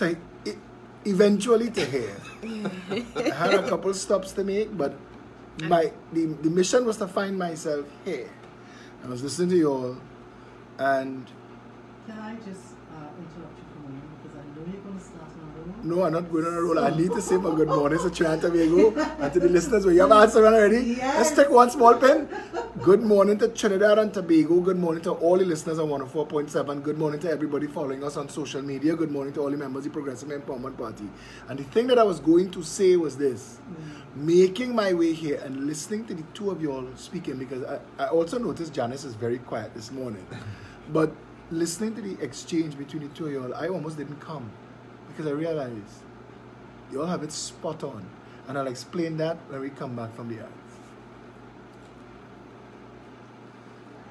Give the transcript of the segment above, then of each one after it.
to eventually to here. I had a couple stops to make, but the mission was to find myself here. I was listening to you all, and can I just interrupt you for a moment, because I know you're going to start another one? no, I'm not going on a roll. I need to say my good morning to Trinidad and Tobago and to the listeners. You have answered already? Yes. Let's take one small pen. Good morning to Trinidad and Tobago. Good morning to all the listeners on 104.7. Good morning to everybody following us on social media. Good morning to all the members of the Progressive Empowerment Party. And the thing that I was going to say was this. Making my way here and listening to the two of you all speaking, because I also noticed Janice is very quiet this morning. But listening to the exchange between the two of you all, I almost didn't come. Because I realized you all have it spot on. And I'll explain that when we come back from the ads.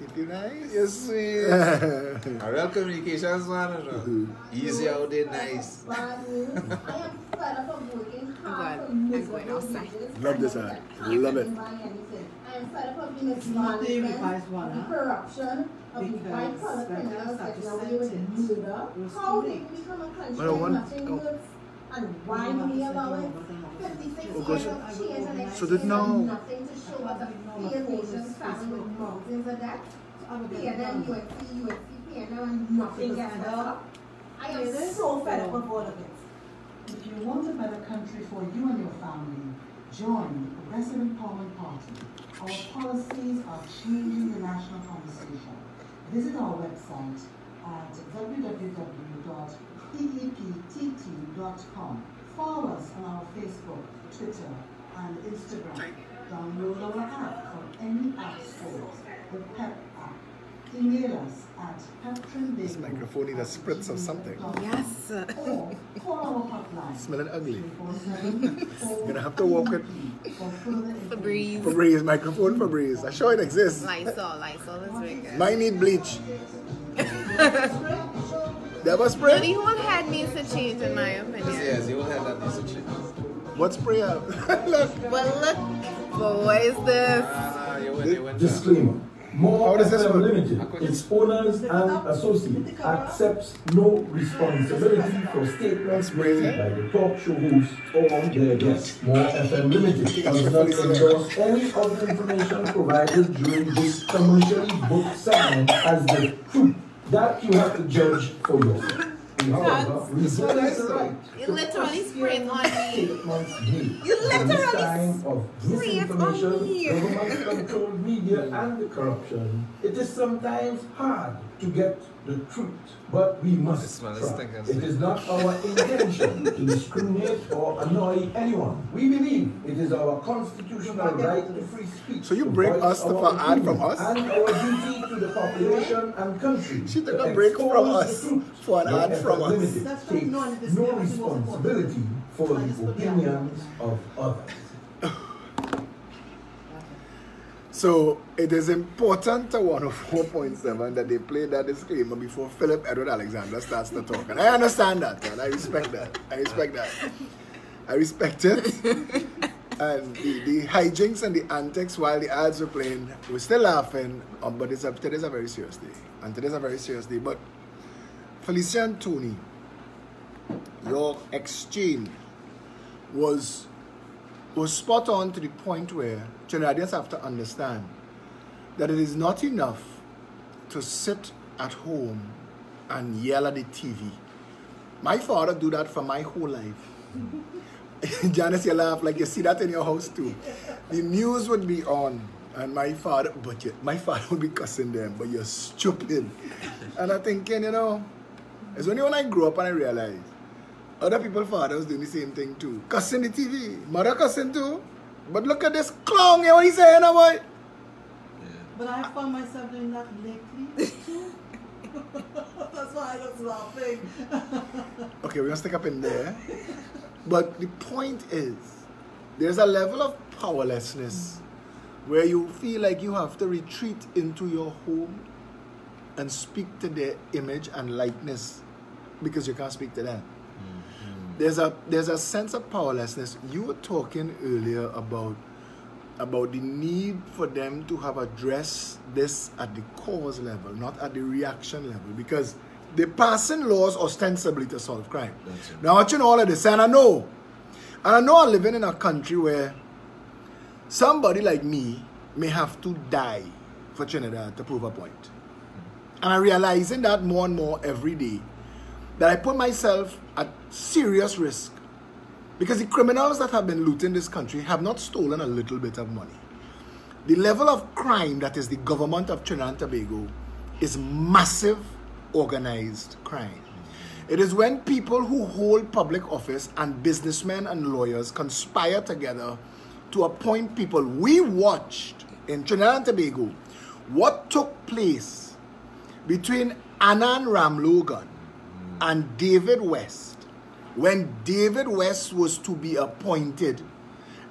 If you're nice, you're sweet. A real communications man, easy out there, nice. I'm going outside. Love this ad. Love it. I'm fed up of being a Not smart the man, revised one, the huh? corruption of the Because white collar that criminals has that to now set deal with it. murder. It was How too did late. we become a country But I where want- nothing oh. works? And why do we allow it? 56 Oh, gosh. years of change and So that exchange now- and nothing to show us a fair nation's family with mountains of debt? PNL, USC, PNL, and nothing gets better. I am so fed up with all of it. If you want a better country for you and your family, join the Progressive Empowerment Party. Our policies are changing the national conversation. Visit our website at www.peptt.com. Follow us on our Facebook, Twitter, and Instagram. Download our app from any app store, the PEP app. Email us at peptrinbago. This microphone needs a spritz of something. Yes. Or call our hotline. Smelling ugly. 347 Gonna have to walk with Febreze. Febreze, microphone Febreze. I'm sure it exists. Lysol is very good. Might need bleach. Never The spray? whole head needs to change, in my opinion. Yes, you will have that message. What spray have? Look. But look, but what is this? You went Disclaimer. More How does this FM work? Limited, its owners and associates, accepts no responsibility for statements made by the talk show host or their guests. More FM Limited does not endorse any of the information provided during this commercially booked segment as the truth that you have to judge for yourself. However, we reserve the right You to literally sprayed on me. statements made You from this literally kind of sprayed on disinformation, me. government-controlled media, and the corruption. It is sometimes hard to get the truth, but we must This man is try. thinking. It is not our intention to discriminate or annoy anyone. We believe it is our constitutional right to free speech. So you to break voice us our for ad from opinion us? And our duty to the population and country. She took to a break from expose us the truth. for an ad from us. Limited That's takes no, no this is responsibility for the opinions of others. So it is important to 104.7 that they play that disclaimer before Philip Edward Alexander starts to talk. And I understand that, man. I respect that. I respect that. I respect it. And the hijinks and the antics while the ads were playing, we're still laughing, but today's a very serious day. And today's a very serious day. But Felicia and Tony, your exchange was spot on to the point where Trinidadians have to understand that it is not enough to sit at home and yell at the TV. My father do that for my whole life. Janice, you laugh like you see that in your house too. The news would be on and my father would be cussing them, but you're stupid. And I'm thinking, it's only when I grew up and I realized other people's fathers doing the same thing too. Cussing the TV. Mother cussing too. But look at this clown here, what he's saying, boy. Yeah. But I found myself doing that lately too. That's why I was laughing. Okay, we're gonna stick up in there. But the point is, there's a level of powerlessness where you feel like you have to retreat into your home and speak to their image and likeness because you can't speak to them. There's a sense of powerlessness. You were talking earlier about the need for them to have addressed this at the cause level, not at the reaction level. Because They're passing laws ostensibly to solve crime. That's it. Now, watching all of this, and I know I'm living in a country where somebody like me may have to die for Trinidad to prove a point. And I'm realizing that more and more every day, that I put myself at serious risk. Because the criminals that have been looting this country have not stolen a little bit of money. The level of crime that is the government of Trinidad and Tobago is massive organized crime. It is when people who hold public office and businessmen and lawyers conspire together to appoint people. We watched in Trinidad and Tobago what took place between Anand Ramlogan and David West when David West was to be appointed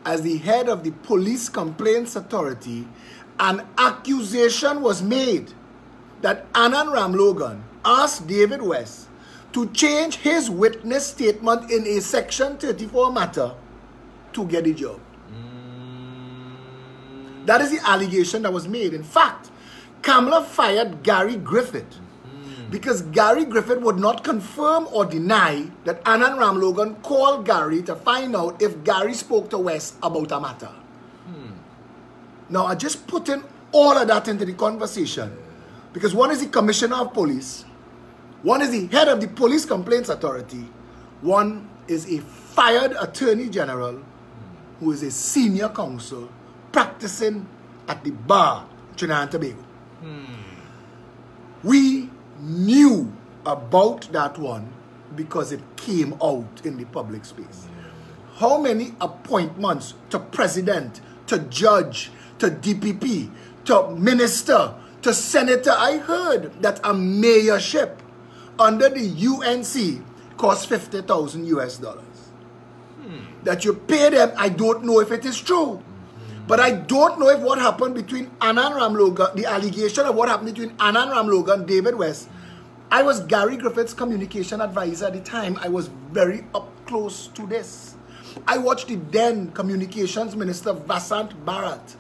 as the head of the Police Complaints Authority. An accusation was made that Anand Ramlogan asked David West to change his witness statement in a Section 34 matter to get a job. That is the allegation that was made. In fact, Kamala fired Gary Griffith because Gary Griffith would not confirm or deny that Anand Ramlogan called Gary to find out if Gary spoke to West about a matter. Now, I just put in all of that into the conversation because one is the Commissioner of Police, one is the head of the Police Complaints Authority, one is a fired Attorney General who is a senior counsel practicing at the bar in Trinidad and Tobago. We knew about that one because it came out in the public space. How many appointments to president, to judge, to DPP, to minister, to senator? I heard that a mayorship under the UNC costs $50,000 US. That you pay them. I don't know if it is true. But I don't know if what happened between Anand Ramlogan, the allegation of what happened between Anand Ramlogan and David West. I was Gary Griffith's communication advisor at the time. I was very up close to this. I watched the then communications minister Vasant Bharat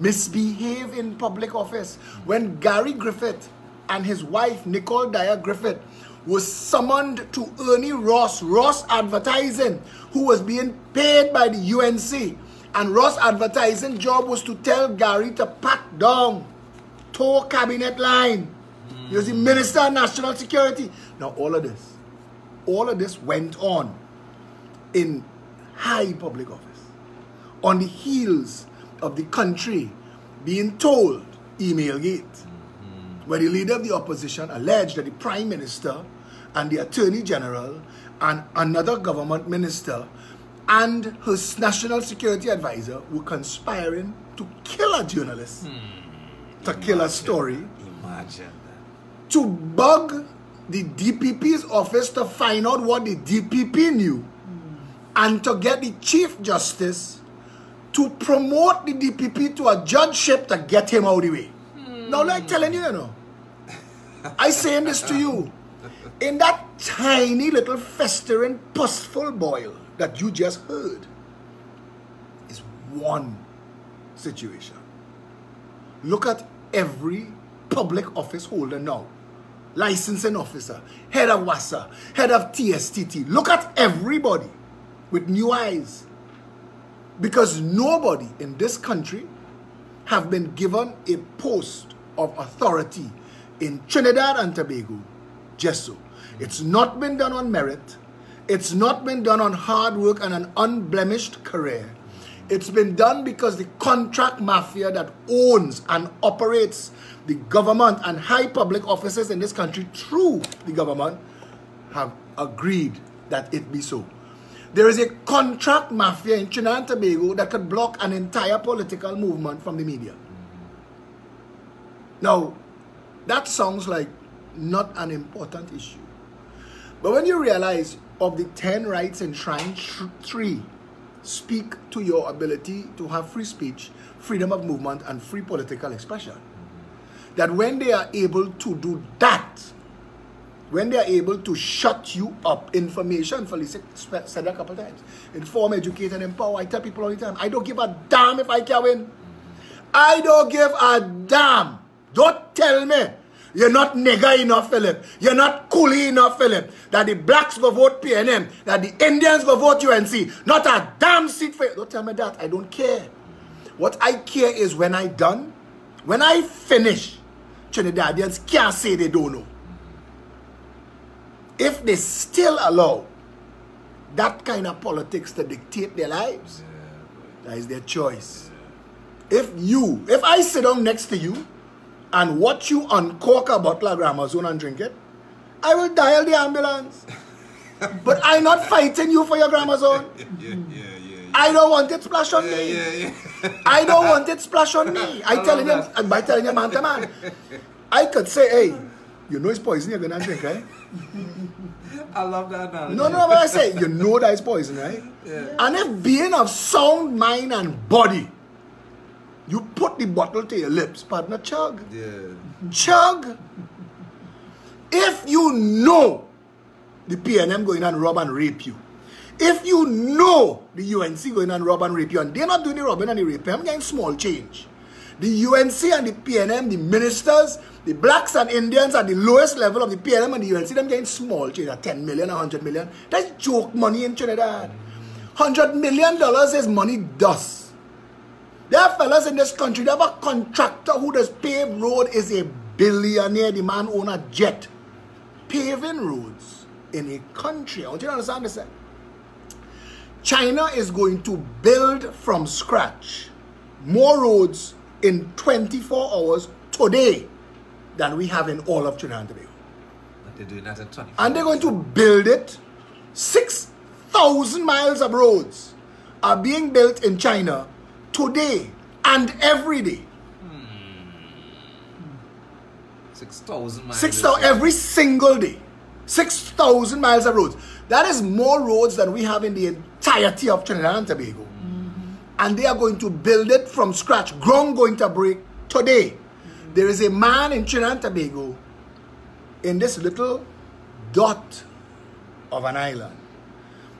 misbehave in public office when Gary Griffith and his wife Nicole Dyer Griffith was summoned to Ernie Ross Advertising, who was being paid by the UNC. And Ross Advertising job was to tell Gary to pack down, tow cabinet line. He was the Minister of National Security. Now all of this went on in high public office. On the heels of the country being told, email gate, where the leader of the opposition alleged that the Prime Minister and the Attorney General and another government minister and her national security advisor were conspiring to kill a journalist, to kill a story, Imagine that. to bug the DPP's office to find out what the DPP knew, and to get the Chief Justice to promote the DPP to a judgeship to get him out of the way. Now, like telling you, you know, I saying this to you, in that tiny little festering pustful boil that you just heard is one situation. Look at every public office holder now. Licensing officer, head of WASA, head of TSTT. Look at everybody with new eyes. Because nobody in this country have been given a post of authority in Trinidad and Tobago just so. It's not been done on merit. It's not been done on hard work and an unblemished career. It's been done because the contract mafia that owns and operates the government and high public offices in this country through the government have agreed that it be so. There is a contract mafia in Trinidad and Tobago that could block an entire political movement from the media. Now, that sounds like not an important issue. But when you realize of the 10 rights enshrined, 3 speak to your ability to have free speech, freedom of movement, and free political expression. That when they are able to do that, when they are able to shut you up, information, Felicia said a couple times, inform, educate, and empower. I tell people all the time, I don't give a damn if I can win. I don't give a damn. Don't tell me You're not nigger enough, Philip. You're not coolie enough, Philip. That the blacks go vote PNM. That the Indians go vote UNC. Not a damn seat for you. Don't tell me that. I don't care. What I care is when I done, when I finish, Trinidadians can't say they don't know. If they still allow that kind of politics to dictate their lives, that is their choice. If I sit down next to you and watch you uncork a bottle of Gramazone and drink it, I will dial the ambulance. But I'm not fighting you for your Gramazone. I don't want it splash on me. I don't want it splash on me. I telling you, and by telling you man to man, I could say, hey, you know it's poison, you're gonna drink, right? I love that now. No, but I say, you know that it's poison, right? Yeah. And if being of sound mind and body, you put the bottle to your lips, partner, chug. Yeah. Chug. If you know the PNM going and rob and rape you, if you know the UNC going and rob and rape you, and they're not doing the robbing and the raping, I'm getting small change. The UNC and the PNM, the ministers, the blacks and Indians at the lowest level of the PNM and the UNC, them getting small change at 10 million, 100 million. That's joke money in Trinidad. $100 million is money dust. There are fellas in this country, they have a contractor who does pave road, is a billionaire, the man own a jet. Paving roads in a country, I want you to understand this. China is going to build from scratch more roads in 24 hours today than we have in all of Trinidad and Tobago. But they're doing that at 24. And they're going to build it. 6,000 miles of roads are being built in China today and every day. 6,000 miles. 6,000 every single day. 6,000 miles of roads. That is more roads than we have in the entirety of Trinidad and Tobago. And they are going to build it from scratch. Ground going to break today. There is a man in Trinidad and Tobago in this little dot of an island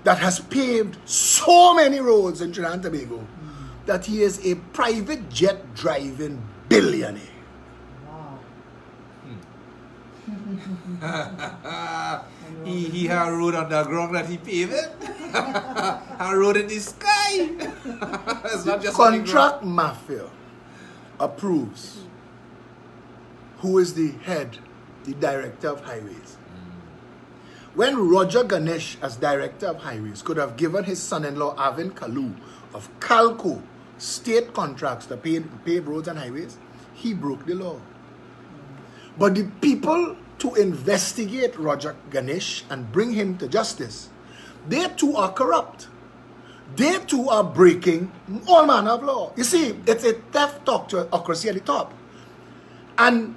that has paved so many roads in Trinidad and Tobago that he is a private jet driving billionaire. He had a road underground that he paved it. A road in the sky. It's not just Contract mafia approves. Who is the head, the director of highways? When Roger Ganesh, as director of highways, could have given his son-in-law Avin Kalu of Calco state contracts to pave roads and highways, he broke the law. But the people to investigate Roger Ganesh and bring him to justice, they too are corrupt. They too are breaking all manner of law. You see, it's a theft ocracy at the top. And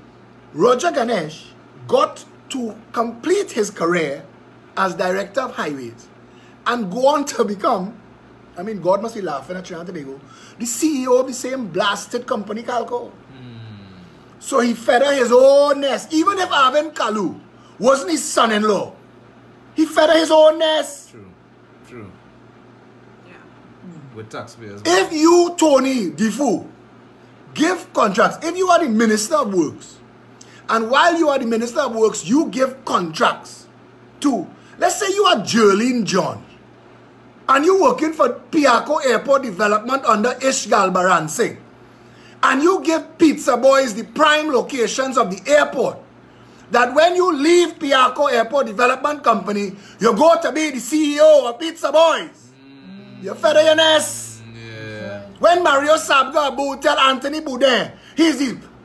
Roger Ganesh got to complete his career as director of highways and go on to become, I mean, God must be laughing at Trinidad and Tobago, the CEO of the same blasted company, Calco. So he feathered his own nest. Even if Avin Kalu wasn't his son-in-law, he feathered his own nest. True. Yeah. With taxpayers. If you, Tony Defoe, give contracts, if you are the Minister of Works, and while you are the Minister of Works, you give contracts to, let's say you are Jerlene John, and you're working for Piaco Airport Development under Ishgal Baran Singh, and you give pizza boys the prime locations of the airport, that when you leave Piaco Airport Development Company, you go to be the CEO of Pizza Boys. You feather your nest. Yeah. When Mario Sabga Abu tell Anthony Boudin, he's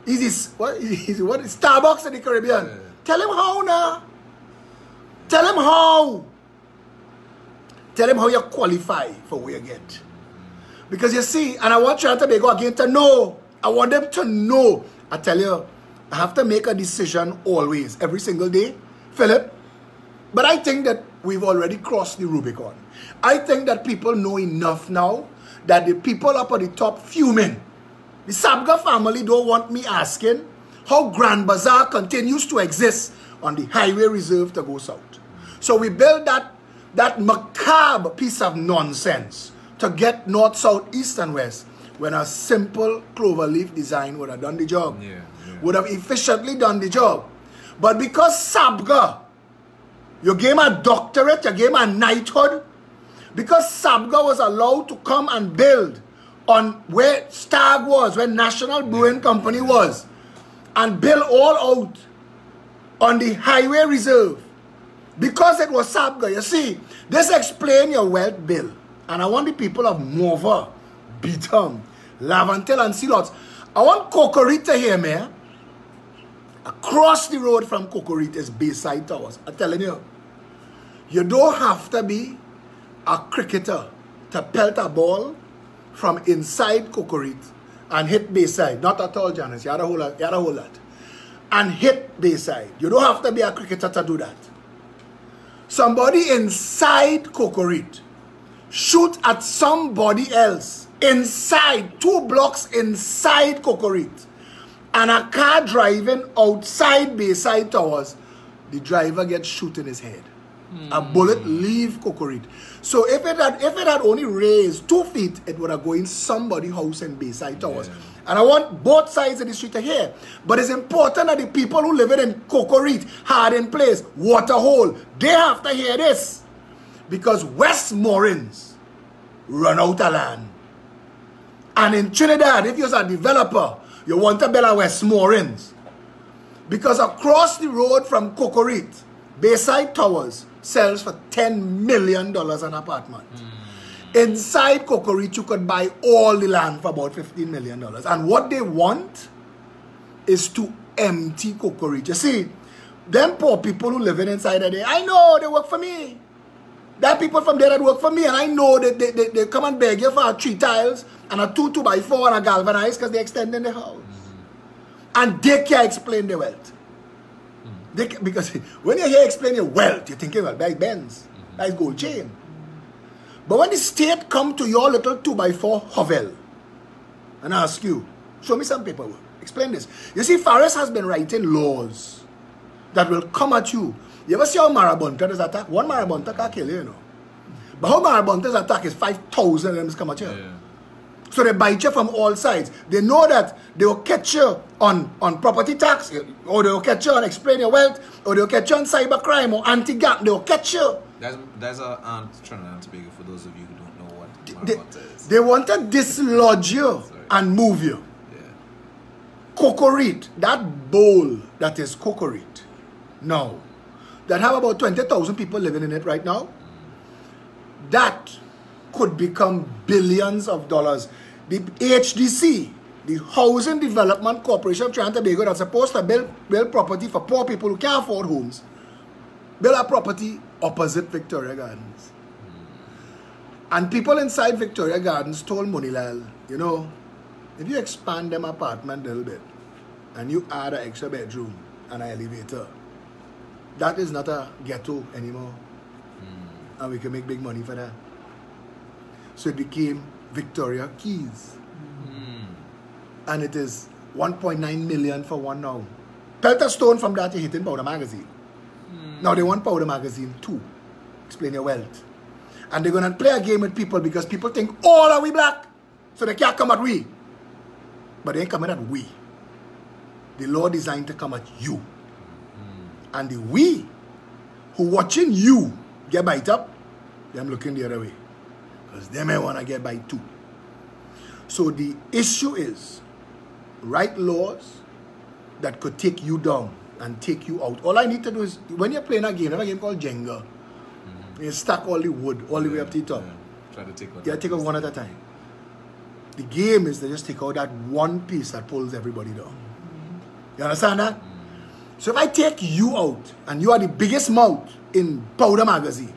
Starbucks in the Caribbean. Yeah. Tell him how now. Tell him how. Tell him how you qualify for what you get. Because you see, and I want Trinidad and Tobago again to know. I want them to know. I tell you, I have to make a decision always, every single day, Philip. But I think that we've already crossed the Rubicon. I think that people know enough now that the people up at the top fuming. The Sabga family don't want me asking how Grand Bazaar continues to exist on the highway reserve to go south. So we built that macabre piece of nonsense to get north, south, east, and west. when a simple clover leaf design would have done the job. Yeah. Would have efficiently done the job. But because Sabga, you gave a doctorate, you gave a knighthood, because Sabga was allowed to come and build on where Stag was, where National Brewing Company was, and build all out on the highway reserve, because it was Sabga. You see, this explains your wealth bill. And I want the people of Mova, Beetham, Lavantel, and Sealots. I want Cocorite to hear me. Across the road from Cocorite is Bayside Towers. I'm telling you, you don't have to be a cricketer to pelt a ball from inside Cocorite and hit Bayside. Not at all, Janice. You had to hold that. And hit Bayside. You don't have to be a cricketer to do that. Somebody inside Cocorite shoot at somebody else inside, 2 blocks inside Cocorite, and a car driving outside Bayside Towers, the driver gets shot in his head. A bullet leave Cocorite. So if it had only raised 2 feet, it would have gone in somebody's house in Bayside Towers. Yeah. And I want both sides of the street to hear. But it's important that the people who live in Cocorite, Harding Place, Waterhole, they have to hear this. Because Westmoreans run out of land. And in Trinidad, if you're a developer, you want to build a Westmoreans. Because across the road from Cocorite, Bayside Towers sells for $10 million an apartment. Inside Cocorite, you could buy all the land for about $15 million. And what they want is to empty Cocorite. You see, them poor people who living inside of there, I know they work for me. There are people from there that work for me, and I know that they come and beg you for 3 tiles and a 2x4 and a galvanized because they're extending the house. And they can't explain the wealth. Because when you hear explain your wealth, you're thinking, well, that's Benz, that's gold chain. But when the state come to your little 2x4 hovel and ask you, show me some paperwork, explain this. You see, Faris has been writing laws that will come at you. You ever see how Marabunta is attacked? One Marabunta can kill you, you know. But how Marabunta's attack is 5,000 of them come at you. Yeah. So they bite you from all sides. They know that they will catch you on property tax, or they will catch you on explain your wealth, or they will catch you on cybercrime or anti-gap. They will catch you. That's a Trinidad and Tobago for those of you who don't know what Marabunta is. They want to dislodge you and move you. Yeah. Cocorite, that bowl that is Cocorite now, that have about 20,000 people living in it right now, that could become billions of dollars. The HDC, the Housing Development Corporation of Trinidad and Tobago, that's supposed to build property for poor people who can't afford homes, build a property opposite Victoria Gardens. And people inside Victoria Gardens told Monilal, you know, if you expand them apartment a little bit and you add an extra bedroom and an elevator, that is not a ghetto anymore. And we can make big money for that. So it became Victoria Keys. And it is 1.9 million for one now. Pelt a stone from that, you're hitting Powder Magazine. Now they want Powder Magazine too. Explain your wealth. And they're going to play a game with people because people think all are we black. So they can't come at we. But they ain't coming at we. The law designed to come at you. And the we who watching you get bite up, them looking the other way. Because they may want to get bite too. So the issue is write laws that could take you down and take you out. All I need to do is, when you're playing a game called Jenga, you stack all the wood all the way up to the top. Try to take one. Yeah, take out one at a time. The game is to just take out that one piece that pulls everybody down. You understand that? So if I take you out, and you are the biggest mouth in Powder Magazine,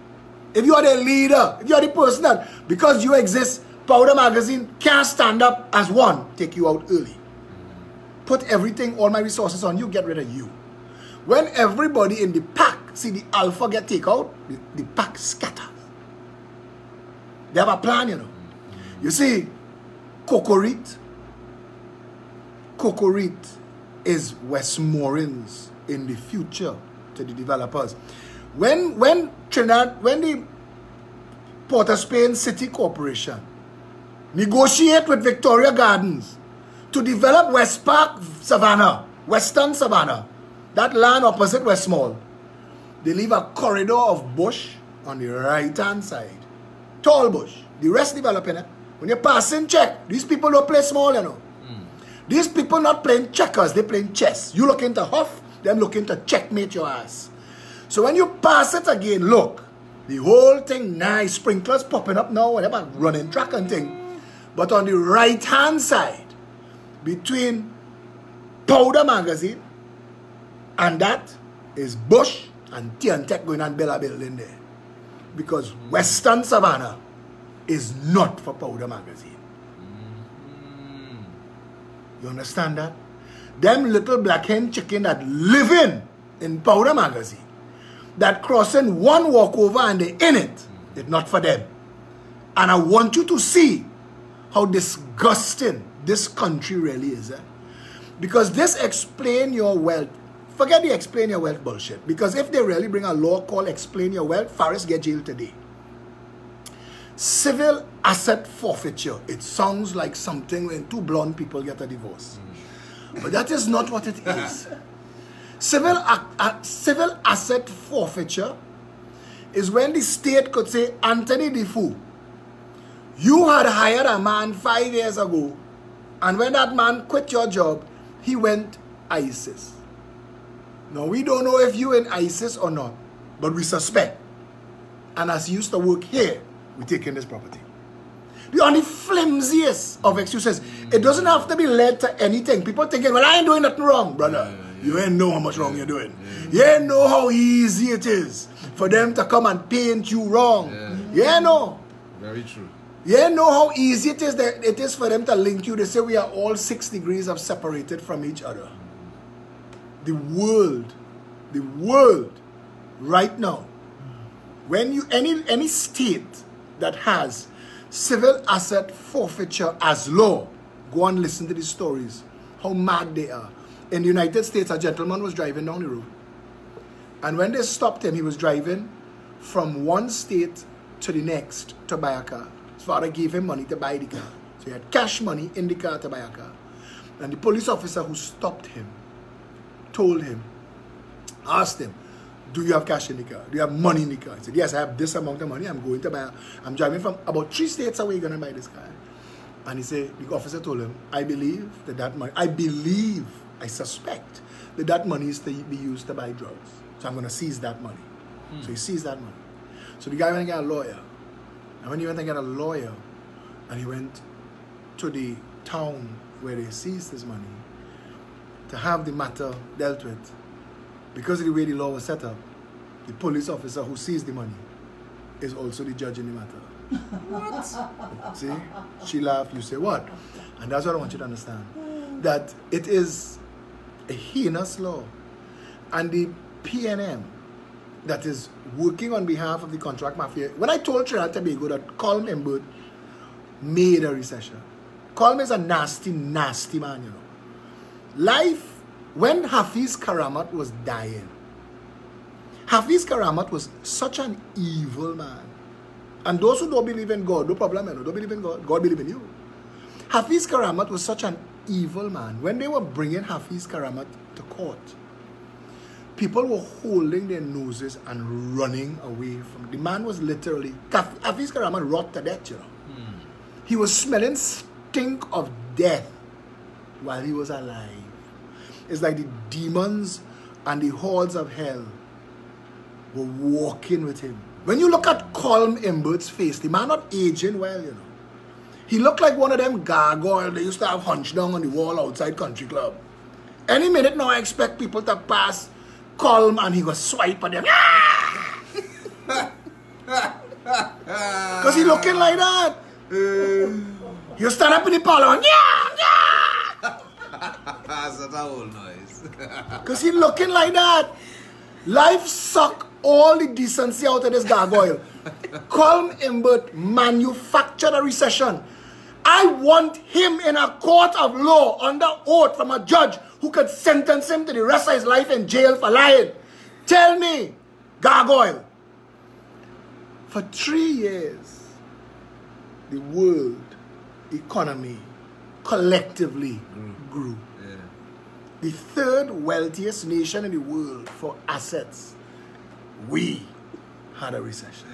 if you are the leader, if you are the person that, because you exist, Powder Magazine can't stand up as one, take you out early. Put everything, all my resources on you, get rid of you. When everybody in the pack see the alpha get take out, the pack scatters. They have a plan, you know. You see, Cocorite is Westmoreans in the future to the developers. When the Port of Spain City Corporation negotiate with Victoria Gardens to develop West Park Savannah, Western Savannah, that land opposite West Mall. They leave a corridor of bush on the right-hand side. Tall bush. The rest developing it. When you're passing, check. These people don't play small, you know. These people not playing checkers, they playing chess. You looking to huff, them looking to checkmate your ass. So when you pass it again, look, the whole thing nice, sprinklers popping up now, whatever, running track and thing. But on the right-hand side, between Powder Magazine and that is Bush and T&Tech going and build a building there. Because Western Savannah is not for Powder Magazine. You understand that? Them little black hen chicken that living in Powder Magazine, that crossing one walkover and they in it, it's not for them. And I want you to see how disgusting this country really is. Because this explain your wealth. Forget the explain your wealth bullshit. Because if they really bring a law called explain your wealth, Faris get jailed today. Civil asset forfeiture. It sounds like something when two blonde people get a divorce. But that is not what it is. Civil asset forfeiture is when the state could say, Anthony Defoe, you had hired a man 5 years ago, and when that man quit your job, he went ISIS. Now, we don't know if you in ISIS or not, but we suspect. And as he used to work here, we take in this property. The only flimsiest of excuses. It doesn't have to be led to anything. People thinking, well, I ain't doing nothing wrong, brother. You ain't know how much wrong you're doing. You ain't know how easy it is for them to come and paint you wrong. You ain't know. Very true. You ain't know how easy it is for them to link you. They say we are all 6 degrees of separated from each other. The world, right now, when you any state that has civil asset forfeiture as law, go and listen to these stories, how mad they are. In the United States, a gentleman was driving down the road. And when they stopped him, he was driving from one state to the next to buy a car. His father gave him money to buy the car. So he had cash money in the car to buy a car. And the police officer who stopped him told him, asked him, do you have cash in the car? Do you have money in the car? He said, yes, I have this amount of money. I'm going to buy. I'm driving from about 3 states away, going to buy this car. And he said, the officer told him, I believe that money, I suspect that money is to be used to buy drugs. So I'm going to seize that money. So he seized that money. So the guy went and got a lawyer. And when he went and got a lawyer, and he went to the town where they seized his money to have the matter dealt with, because of the way the law was set up, the police officer who seized the money is also the judge in the matter. What? See? She laughed, you say, what? And that's what I want you to understand. That it is a heinous law. And the PNM that is working on behalf of the contract mafia. When I told Trinidad and Tobago that Colm Imbert made a recession. Colm is a nasty, nasty man, you know. Life, when Hafiz Karamat was dying, Hafiz Karamat was such an evil man. And those who don't believe in God, no problem, you know, don't believe in God, God believe in you. Hafiz Karamat was such an evil man. When they were bringing Hafiz Karamat to court, people were holding their noses and running away from him. The man was literally, Hafiz Karamat rot to death, you know. He was smelling stink of death while he was alive. It's like the demons and the hordes of hell were walking with him. When you look at Colm Imbert's face, the man not aging well, you know. He looked like one of them gargoyles they used to have hunched down on the wall outside Country Club. Any minute now I expect people to pass Colm and he go swipe at them. Because he looking like that. You stand up in the parlor and That's a whole noise. because he looking like that. Life suck all the decency out of this gargoyle. Colm Imbert manufactured a recession. I want him in a court of law under oath from a judge who could sentence him to the rest of his life in jail for lying. Tell me, gargoyle. For 3 years, the world economy collectively grew. Yeah. The third wealthiest nation in the world for assets, we had a recession.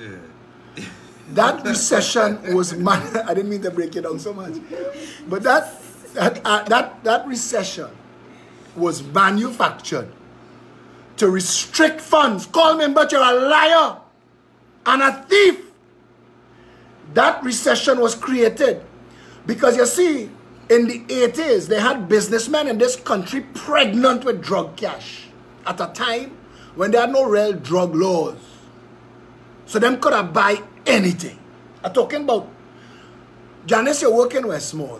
Yeah. That recession was I didn't mean to break it down so much, but that recession was manufactured to restrict funds. Call me, but you're a liar and a thief. That recession was created because, you see, in the 80s, they had businessmen in this country pregnant with drug cash at a time when there had no real drug laws. So them could have buy anything. I'm talking about, Janice, you're working West Mall.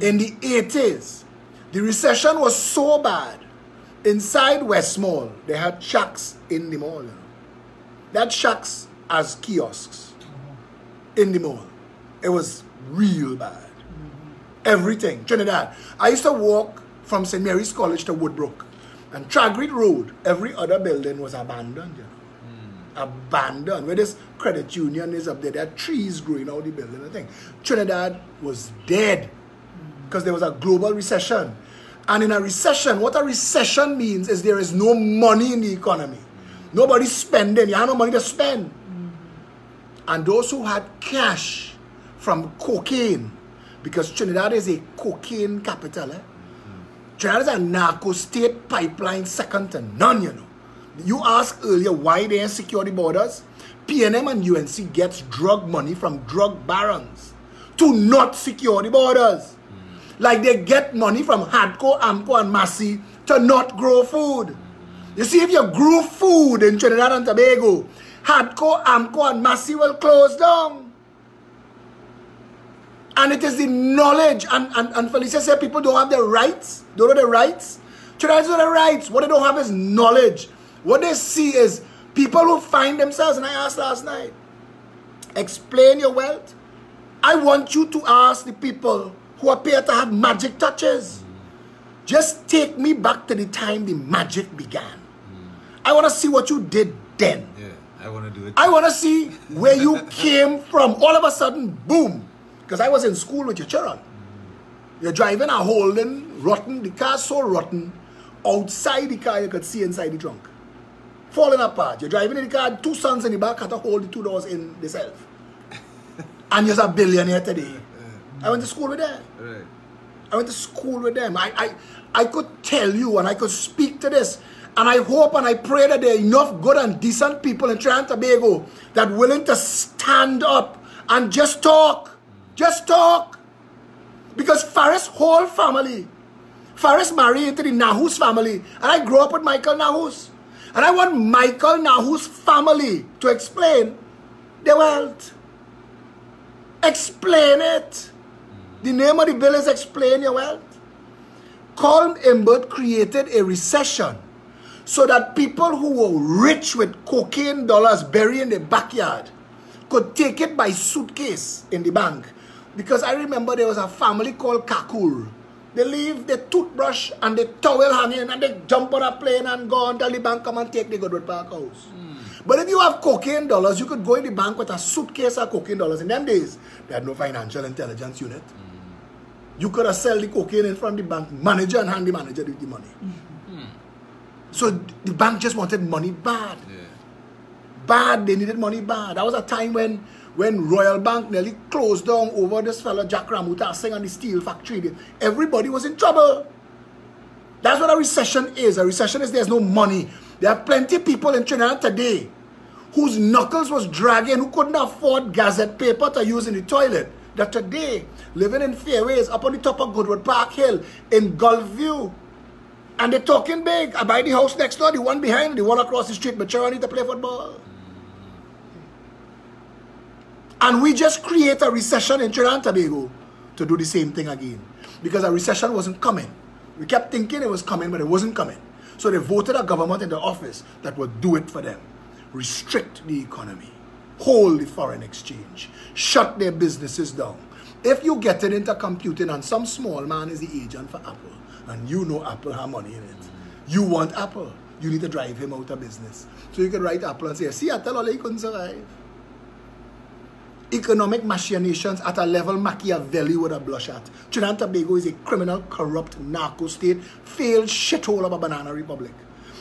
In the 80s, the recession was so bad. Inside West Mall, they had shacks in the mall. They had shacks as kiosks in the mall. It was real bad. Everything. Trinidad. I used to walk from St. Mary's College to Woodbrook. And Tragreed Road, every other building was abandoned. Abandoned. Where this credit union is up there, there are trees growing out the building. I think Trinidad was dead because there was a global recession. And in a recession, what a recession means is there is no money in the economy. Nobody's spending. You have no money to spend. And those who had cash from cocaine, because Trinidad is a cocaine capital. Trinidad is a narco state pipeline second to none, you know. You asked earlier why they ain't secure the borders. PNM and UNC gets drug money from drug barons to not secure the borders. Like they get money from Hadco, Amco and Massey to not grow food. You see, if you grew food in Trinidad and Tobago, Hadco, Amco and Massey will close down. And it is the knowledge, and Felicia said people don't have the rights. Don't know the rights. Trinidad don't have the rights. What they don't have is knowledge. What they see is people who find themselves, and I asked last night, explain your wealth. I want you to ask the people who appear to have magic touches. Just take me back to the time the magic began. I want to see what you did then. Yeah, I want to do it. I want to see where you came from. All of a sudden, boom. Because I was in school with your children. You're driving a Holden, rotten. The car's so rotten. Outside the car, you could see inside the trunk. Falling apart. You're driving in the car, two sons in the back had to hold the two doors in themselves. And you're a billionaire today. I went to school with them. Right. I went to school with them. I could tell you and I could speak to this. And I hope and I pray that there are enough good and decent people in Trinidad and Tobago that are willing to stand up and just talk. Just talk. Because Faris' whole family, Faris married into the Nahus family. And I grew up with Michael Nahus. And I want Michael Nahus' family to explain their wealth. Explain it. The name of the bill is Explain Your Wealth. Colm Imbert created a recession so that people who were rich with cocaine dollars buried in their backyard could take it by suitcase in the bank. Because I remember there was a family called Kakur. They leave the toothbrush and the towel hanging and they jump on a plane and go until the bank come and take the Goodwood Park house. But if you have cocaine dollars, you could go in the bank with a suitcase of cocaine dollars. In them days, they had no financial intelligence unit. You could have sell the cocaine in front of the bank manager and hand the manager the money. So the bank just wanted money bad. Yeah. Bad, they needed money bad. That was a time when Royal Bank nearly closed down over this fellow Jack Ramuta Singh and the steel factory. Everybody was in trouble. That's what a recession is. A recession is there's no money. There are plenty of people in Trinidad today whose knuckles was dragging, who couldn't afford gazette paper to use in the toilet. That today, living in Fairways, up on the top of Goodwood Park Hill, in Gulf View. And they're talking big. I buy the house next door, the one behind, the one across the street, but you need to play football. And we just create a recession in Trinidad and Tobago to do the same thing again. Because a recession wasn't coming. We kept thinking it was coming, but it wasn't coming. So they voted a government into office that would do it for them. Restrict the economy. Hold the foreign exchange. Shut their businesses down. If you get it into computing and some small man is the agent for Apple, and you know Apple have money in it, you want Apple, you need to drive him out of business. So you can write Apple and say, see, I tell all you couldn't survive. economic machinations at a level Machiavelli would have blushed at. Trinidad and Tobago is a criminal, corrupt narco state, failed shithole of a banana republic.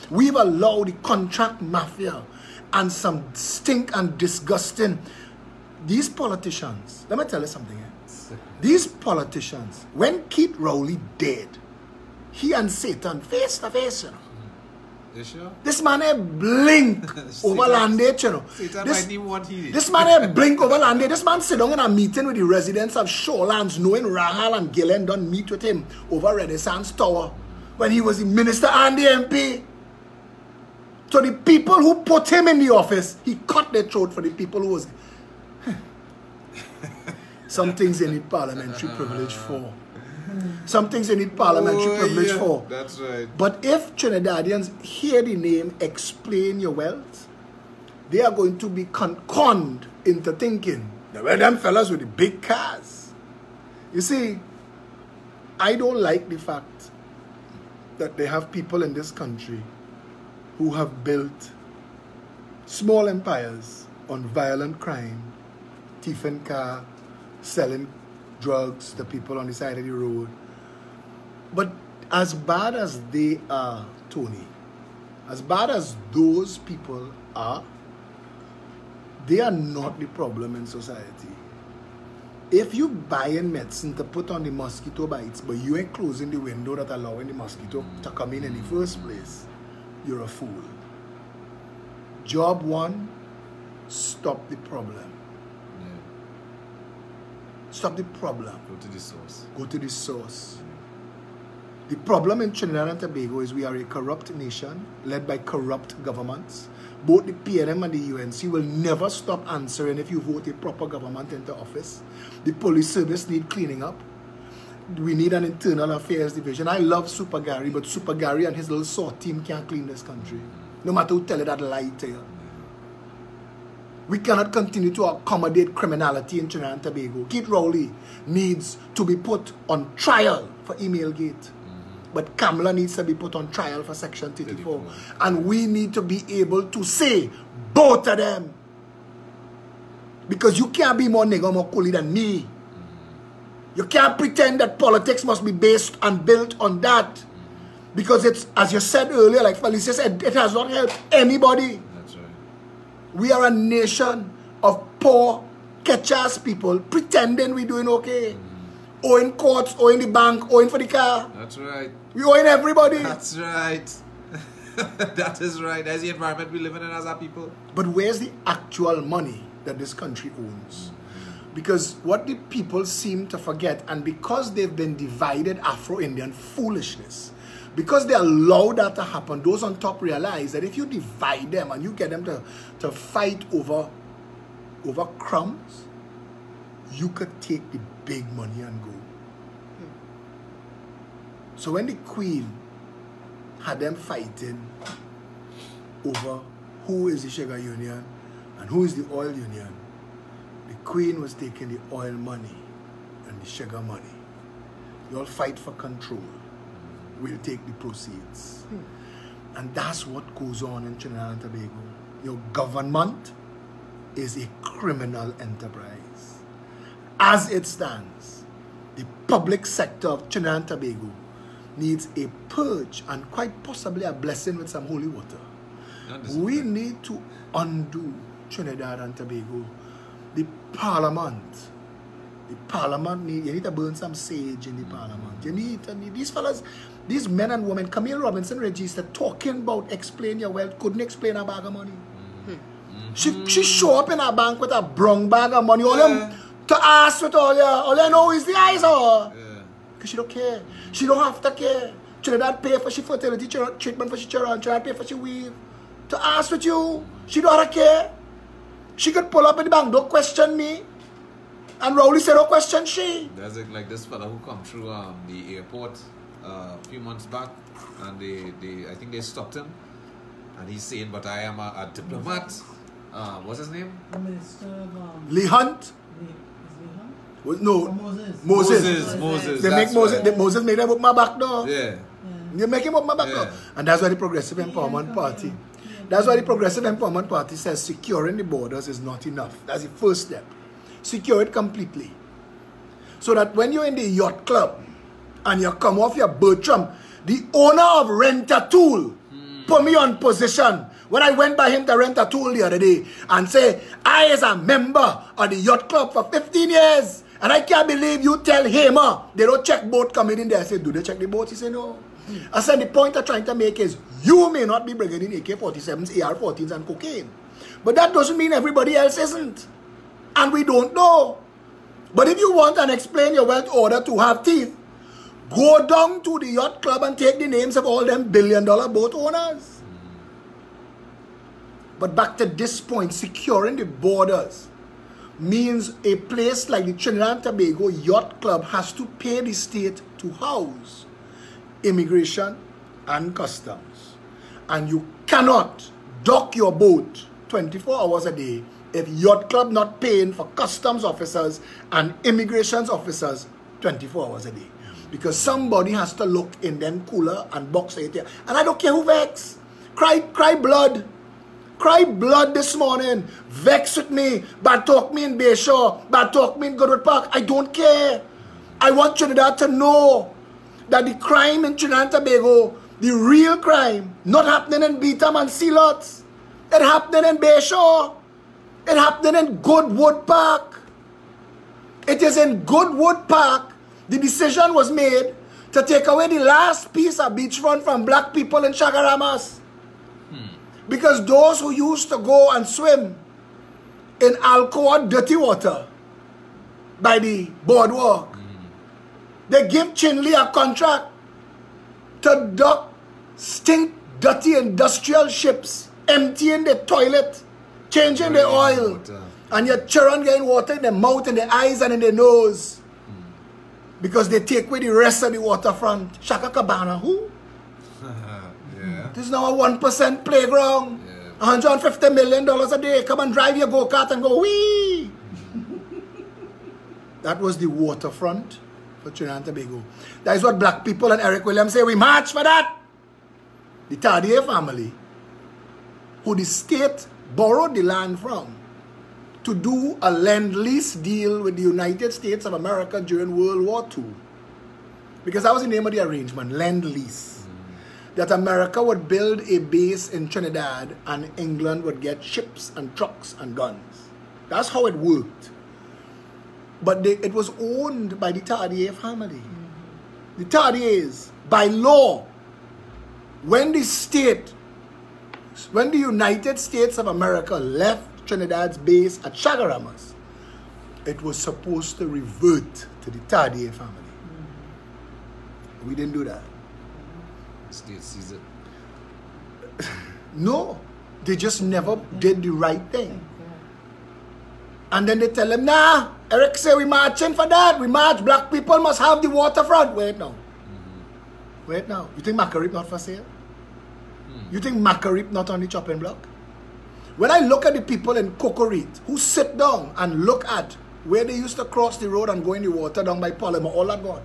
We've allowed the contract mafia and some stink and disgusting. These politicians, let me tell you something. These politicians, when Keith Rowley dead, he and Satan face to face, you know. You sure? This man blink over Landage, you know. This man blink over Landage. This man sit down in a meeting with the residents of Shorelands, knowing Rahal and Gillen don't meet with him over Renaissance Tower when he was the minister and the MP. So the people who put him in the office, he cut their throat for the people who was... Some things they need parliamentary privilege for. Some things they need parliamentary privilege for. That's right. But if Trinidadians hear the name Explain Your Wealth, they are going to be conned into thinking that we're them fellas with the big cars. You see, I don't like the fact that they have people in this country who have built small empires on violent crime, thieving car, selling drugs to people on the side of the road. But as bad as they are, Tony, as bad as those people are, they are not the problem in society. If you buying medicine to put on the mosquito bites, but you ain't closing the window that allowing the mosquito to come in the first place, you're a fool. Job one, stop the problem. Stop the problem. Go to the source. Go to the source. The problem in Trinidad and Tobago is we are a corrupt nation led by corrupt governments. Both the PNM and the UNC will never stop answering if you vote a proper government into office. The police service need cleaning up. We need an internal affairs division. I love Super Gary, but Super Gary and his little SWAT team can't clean this country. No matter who tell you that lie to you. We cannot continue to accommodate criminality in Trinidad and Tobago. Keith Rowley needs to be put on trial for email gate. But Kamala needs to be put on trial for Section 34. And we need to be able to say both of them. Because you can't be more nigger, more coolie than me. You can't pretend that politics must be based and built on that. Because it's, as you said earlier, like Felicia said, it has not helped anybody. We are a nation of poor, catch-ass people pretending we're doing okay. Owing courts, owing the bank, owing for the car. That's right. We owing everybody. That's right. That is right. That's the environment we live in as our people. But where's the actual money that this country owns? Because what the people seem to forget, and because they've been divided Afro-Indian foolishness, because they allow that to happen, those on top realize that if you divide them and you get them to fight over crumbs, you could take the big money and go. So when the Queen had them fighting over who is the sugar union and who is the oil union, the Queen was taking the oil money and the sugar money. You all fight for control. We'll take the proceeds. And that's what goes on in Trinidad and Tobago. Your government is a criminal enterprise. As it stands, the public sector of Trinidad and Tobago needs a purge and quite possibly a blessing with some holy water. We need to undo Trinidad and Tobago. The parliament you need to burn some sage in the parliament. You need these fellas, these men and women, Camille Robinson Register, talking about explain your wealth, couldn't explain a bag of money. She show up in a bank with a brown bag of money. All to ask with all you know is the eyes or because she don't care. She don't have to care. Trinidad pay for she fertility treatment for she children, Trinidad pay for she weave. To ask with you, she don't have to care. She could pull up in the bank, don't question me. And Rowley said, don't question she. There's like this fella who come through the airport a few months back, and I think they stopped him, and he's saying, but I am a diplomat. What's his name? The Minister of Lee Hunt? Is Lee Hunt? No. Moses. They make Moses make them up my back door. Yeah. You make him up my back door. And that's why the Progressive Empowerment Party. That's why the Progressive Empowerment Party says securing the borders is not enough. That's the first step. secure it completely. So that when you're in the yacht club and you come off your Bertram, the owner of Rent-A-Tool put me on position when I went by him to Rent-A-Tool the other day and say, I is a member of the yacht club for 15 years and I can't believe you tell him they don't check boat coming in there. I said, do they check the boat? He said, no. I said, the point I'm trying to make is you may not be bringing in AK-47s, AR-14s and cocaine. But that doesn't mean everybody else isn't. And we don't know. But if you want and explain your wealth order to have teeth, go down to the yacht club and take the names of all them billion-dollar boat owners. But back to this point, securing the borders means a place like the Trinidad and Tobago Yacht Club has to pay the state to house immigration and customs. And you cannot dock your boat 24 hours a day if Yacht Club not paying for customs officers and immigration officers 24 hours a day. Because somebody has to look in them cooler and box it here. And I don't care who vex. Cry blood. Cry blood this morning. Vex with me. Bad talk me in Bayshore. Bad talk me in Goodwood Park. I don't care. I want Trinidad to know that the crime in Trinidad and Tobago, the real crime, not happening in Beetham and Sealots. It happening in Bayshore. It happening in Goodwood Park. It is in Goodwood Park the decision was made to take away the last piece of beachfront from black people in Chagaramas. Because those who used to go and swim in alcohol dirty water by the boardwalk, they give Chinley a contract to dock stink dirty industrial ships, emptying the toilet, changing the oil, and your children getting water in the mouth, in the eyes, and in the nose. Because they take away the rest of the waterfront. Shaka Cabana, who? Yeah. This is now a 1% playground. Yeah. $150 million a day. Come and drive your go-kart and go, wee! That was the waterfront for Trinidad and Tobago. That is what black people and Eric Williams say, we march for that. The Tardier family, who the state borrowed the land from, to do a Lend-Lease deal with the United States of America during World War II. Because that was the name of the arrangement, Lend-Lease. That America would build a base in Trinidad and England would get ships and trucks and guns. That's how it worked. But it was owned by the Tardier family. The Tardiers, by law, when the United States of America left Trinidad's base at Chagaramas, it was supposed to revert to the Tardier family. We didn't do that. State sees it. No, they just never did the right thing. And then they tell them, nah, Eric say we marching for that. We march, black people must have the waterfront. Wait now. Wait now. You think Macarip not for sale? You think Macarip not on the chopping block? When I look at the people in Cocorit who sit down and look at where they used to cross the road and go in the water down by Polymer, all that gone.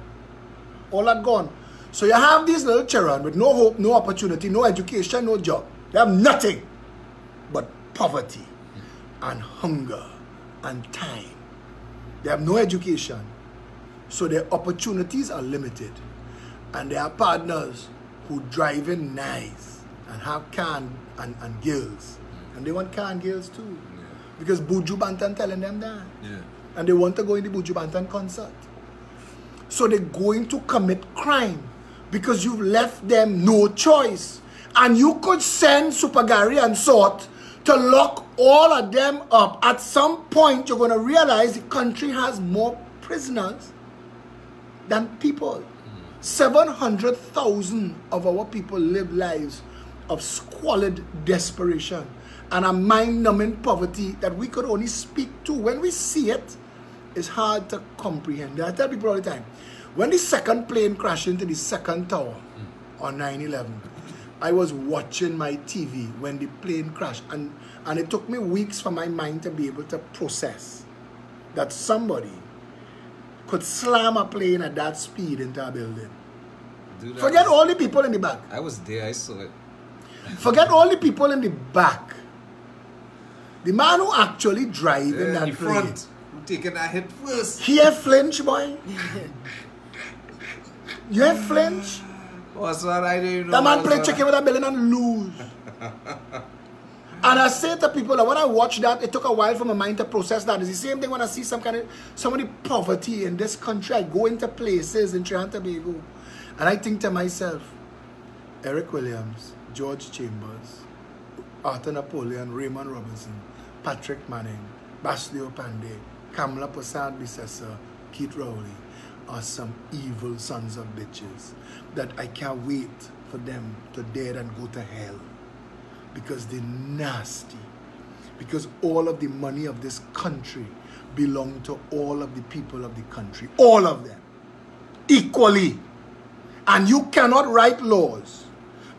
All that gone. So you have these little children with no hope, no opportunity, no education, no job. They have nothing but poverty and hunger and time. They have no education. So their opportunities are limited. And they are partners who drive in nice and have can and gills. And they want can girls too. Yeah. Because Buju Banton telling them that. Yeah. And they want to go in the Buju Banton concert. So they're going to commit crime because you've left them no choice. And you could send Super Gary and Sort to lock all of them up. At some point, you're going to realize the country has more prisoners than people. 700,000 of our people live lives of squalid desperation and a mind-numbing poverty that we could only speak to. When we see it, it's hard to comprehend. I tell people all the time, when the second plane crashed into the second tower on 9/11, I was watching my TV when the plane crashed, and it took me weeks for my mind to be able to process that somebody could slam a plane at that speed into a building. Dude, forget all the people in the back. I was there, I saw it. Forget all the people in the back. The man who actually driving that plane. taking that hit first. He have flinch, boy. You have flinch? What's that? I don't even know. That man play chicken with a billion and lose. And I say to people that when I watch that, it took a while for my mind to process that. It's the same thing when I see somebody poverty in this country. I go into places in Trinidad and Tobago, and I think to myself, Eric Williams, George Chambers, Arthur Napoleon, Raymond Robinson, Patrick Manning, Basleo Pandey, Kamala Prasad Bissessa, Keith Rowley are some evil sons of bitches that I can't wait for them to dead and go to hell. Because they're nasty. Because all of the money of this country belong to all of the people of the country. All of them. Equally. And you cannot write laws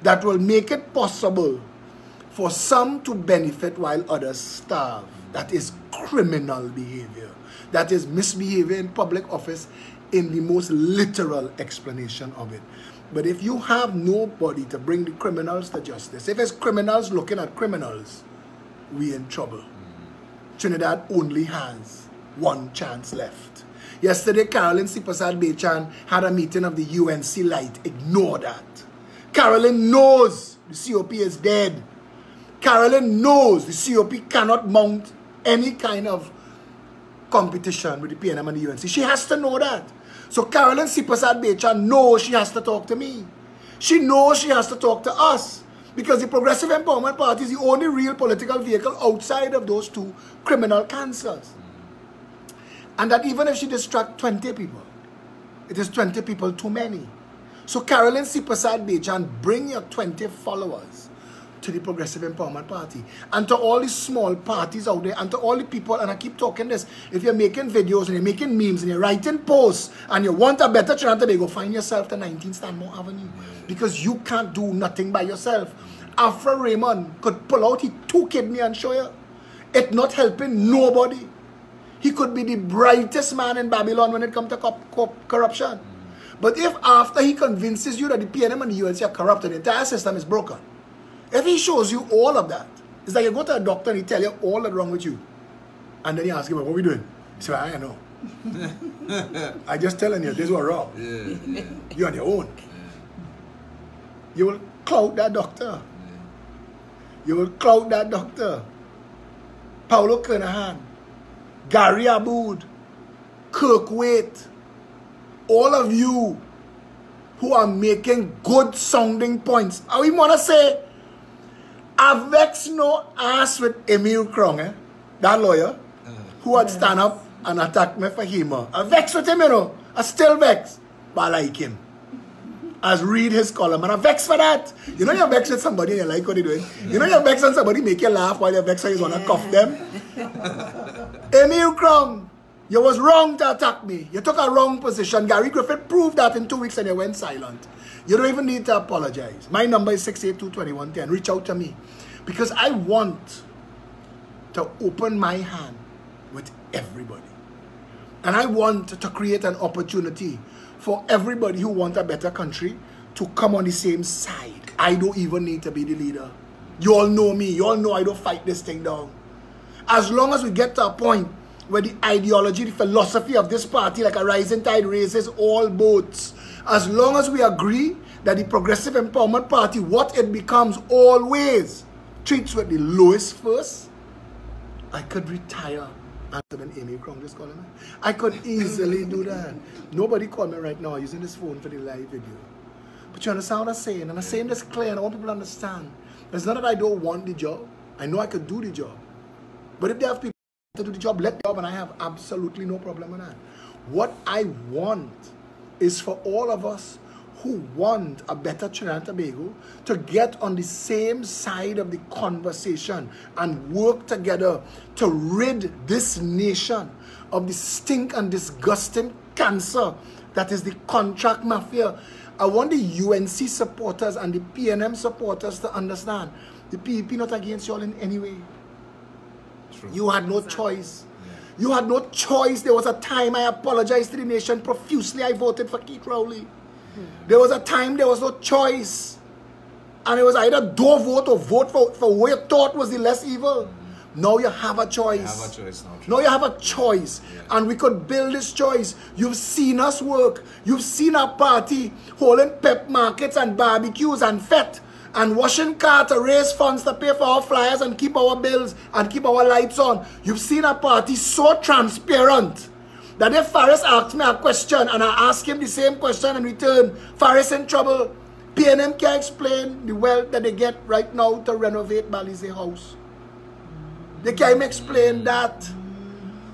that will make it possible for some to benefit while others starve. That is criminal behavior. That is misbehavior in public office in the most literal explanation of it. But if you have nobody to bring the criminals to justice, if it's criminals looking at criminals, we in trouble. Trinidad only has one chance left. Yesterday, Carolyn Sipasad Bechan had a meeting of the UNC Light. Ignore that. Carolyn knows the COP is dead. Carolyn knows the COP cannot mount any kind of competition with the PNM and the UNC. She has to know that. So Carolyn Sipasad Bechan knows she has to talk to me. She knows she has to talk to us. Because the Progressive Empowerment Party is the only real political vehicle outside of those two criminal cancers. And that even if she distracts 20 people, it is 20 people too many. So Carolyn Sipasad Bechan, bring your 20 followers to the Progressive Empowerment Party. And to all these small parties out there, and to all the people, and I keep talking this, if you're making videos and you're making memes and you're writing posts and you want a better Trinidad and Tobago, find yourself to 19 Stanmore Avenue. Because you can't do nothing by yourself. Afra Raymond could pull out his 2 kidney and show you. It's not helping nobody. He could be the brightest man in Babylon when it comes to corruption. But if after he convinces you that the PNM and the UNC are corrupt and the entire system is broken, if he shows you all of that, it's like you go to a doctor and he tell you all that's wrong with you. And then you ask him, what are we doing? He says, I don't know. I just telling you, this was wrong. Yeah. You're on your own. Yeah. You will clout that doctor. You will clout that doctor. Paulo Kernahan, Gary Aboud, Kirk Waite, all of you who are making good sounding points. I even want to say, I vex no ass with Emil Krong, that lawyer, who had stand up and attack me for him. I vex with him, you know. I still vex, but I like him. I read his column and I vex for that. You know you're vex with somebody and you like what they're doing. You know you're vex when somebody make you laugh while you're vexed and you want to cuff them. Emil Krong, you was wrong to attack me. You took a wrong position. Gary Griffith proved that in 2 weeks and you went silent. You don't even need to apologize. My number is 682-2110. Reach out to me. Because I want to open my hand with everybody. And I want to create an opportunity for everybody who wants a better country to come on the same side. I don't even need to be the leader. You all know me. You all know I don't fight this thing down. As long as we get to a point where the ideology, the philosophy of this party, like a rising tide, raises all boats. As long as we agree that the Progressive Empowerment Party, what it becomes always, treats with the lowest first, I could retire. And Amy Krong just calling me. I could easily do that. Nobody call me right now using this phone for the live video. But you understand what I'm saying? And I'm saying this clear and I want people to understand. It's not that I don't want the job. I know I could do the job. But if they have people to do the job, let the job, and I have absolutely no problem with that. What I want is for all of us who want a better Trinidad and Tobago to get on the same side of the conversation and work together to rid this nation of the stink and disgusting cancer that is the contract mafia. I want the UNC supporters and the PNM supporters to understand the PEP not against you all in any way. True. You had no choice. You had no choice. There was a time I apologized to the nation profusely. I voted for Keith Rowley. There was a time there was no choice. And it was either don't vote or vote for what you thought was the less evil. Now you have a choice. You have a choice now. Now you have a choice. Yeah. And we could build this choice. You've seen us work. You've seen our party holding PEP markets and barbecues and fete and washing car to raise funds to pay for our flyers and keep our bills and keep our lights on. You've seen our party so transparent that if Faris asks me a question and I ask him the same question in return, Faris in trouble. PNM can't explain the wealth that they get right now to renovate Balize House. They can't even explain that.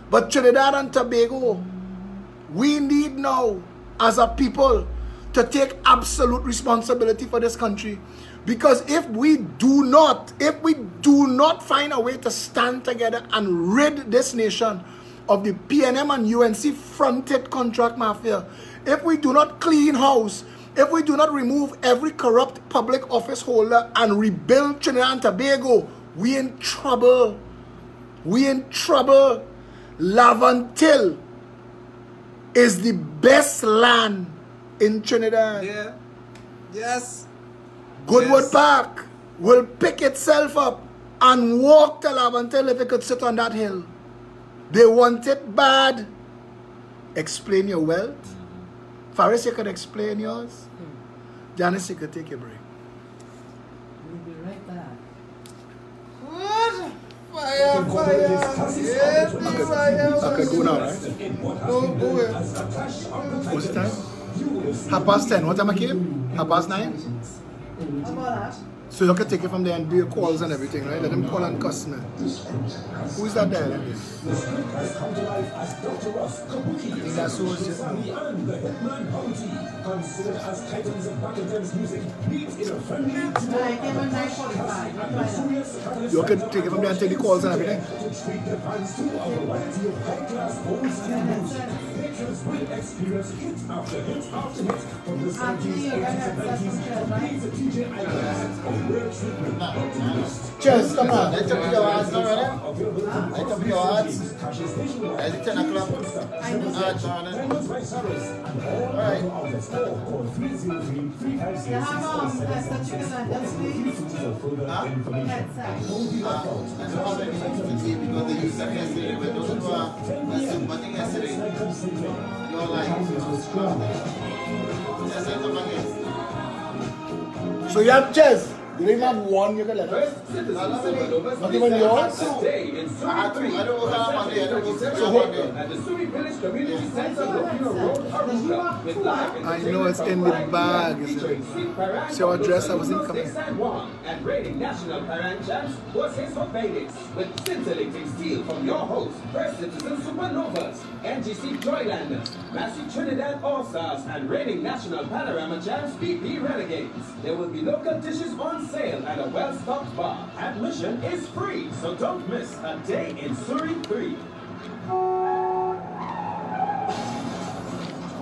But Trinidad and Tobago, we need now as a people to take absolute responsibility for this country. Because if we do not find a way to stand together and rid this nation of the PNM and UNC fronted contract mafia, if we do not clean house, if we do not remove every corrupt public office holder and rebuild Trinidad and Tobago, we in trouble. We in trouble. Lavantil is the best land in Trinidad. Yeah. Yes. Goodwood Yes. Park will pick itself up and walk to Lavantil if it could sit on that hill. They want it bad. Explain your wealth. Faris, you could explain yours. Janice, you could take a break. We'll be right back. What? Fire, fire. Yes, fire. I could go now, right? Go away. What's the time? 10:30. What time I came? 9:30? How about that? So you can take it from there and do your calls and everything, right? Let them call and cuss me. Who is that there? Is that so? I came at 9:45. You can take it from there and take the calls and everything. Cheers, come on. Let's up your odds already. Let's up your odds. Is it 10 o'clock? Alright. You have extra chicken and them, please? That side. That's all they need to see because they used that yesterday. But those who are something yesterday, you're like, just say something again. So you have chess. You don't even have one you can let us. Not even yours? I had 3. I don't know how Monday. I don't know Monday. At the Surrey Village Community Center, Lopino Road, Arusha, with live I know it's in the bag. See our dress, I was in coming. And reigning national parent champs was his for Phoenix, with scintillating steel from your host, First Citizen Supernovas, NGC Joylanders, Massey Trinidad All-Stars, and reigning national panorama champs, BP Renegades. There will be local dishes on sale at a well-stocked bar. Admission is free, so don't miss a day in Surrey 3.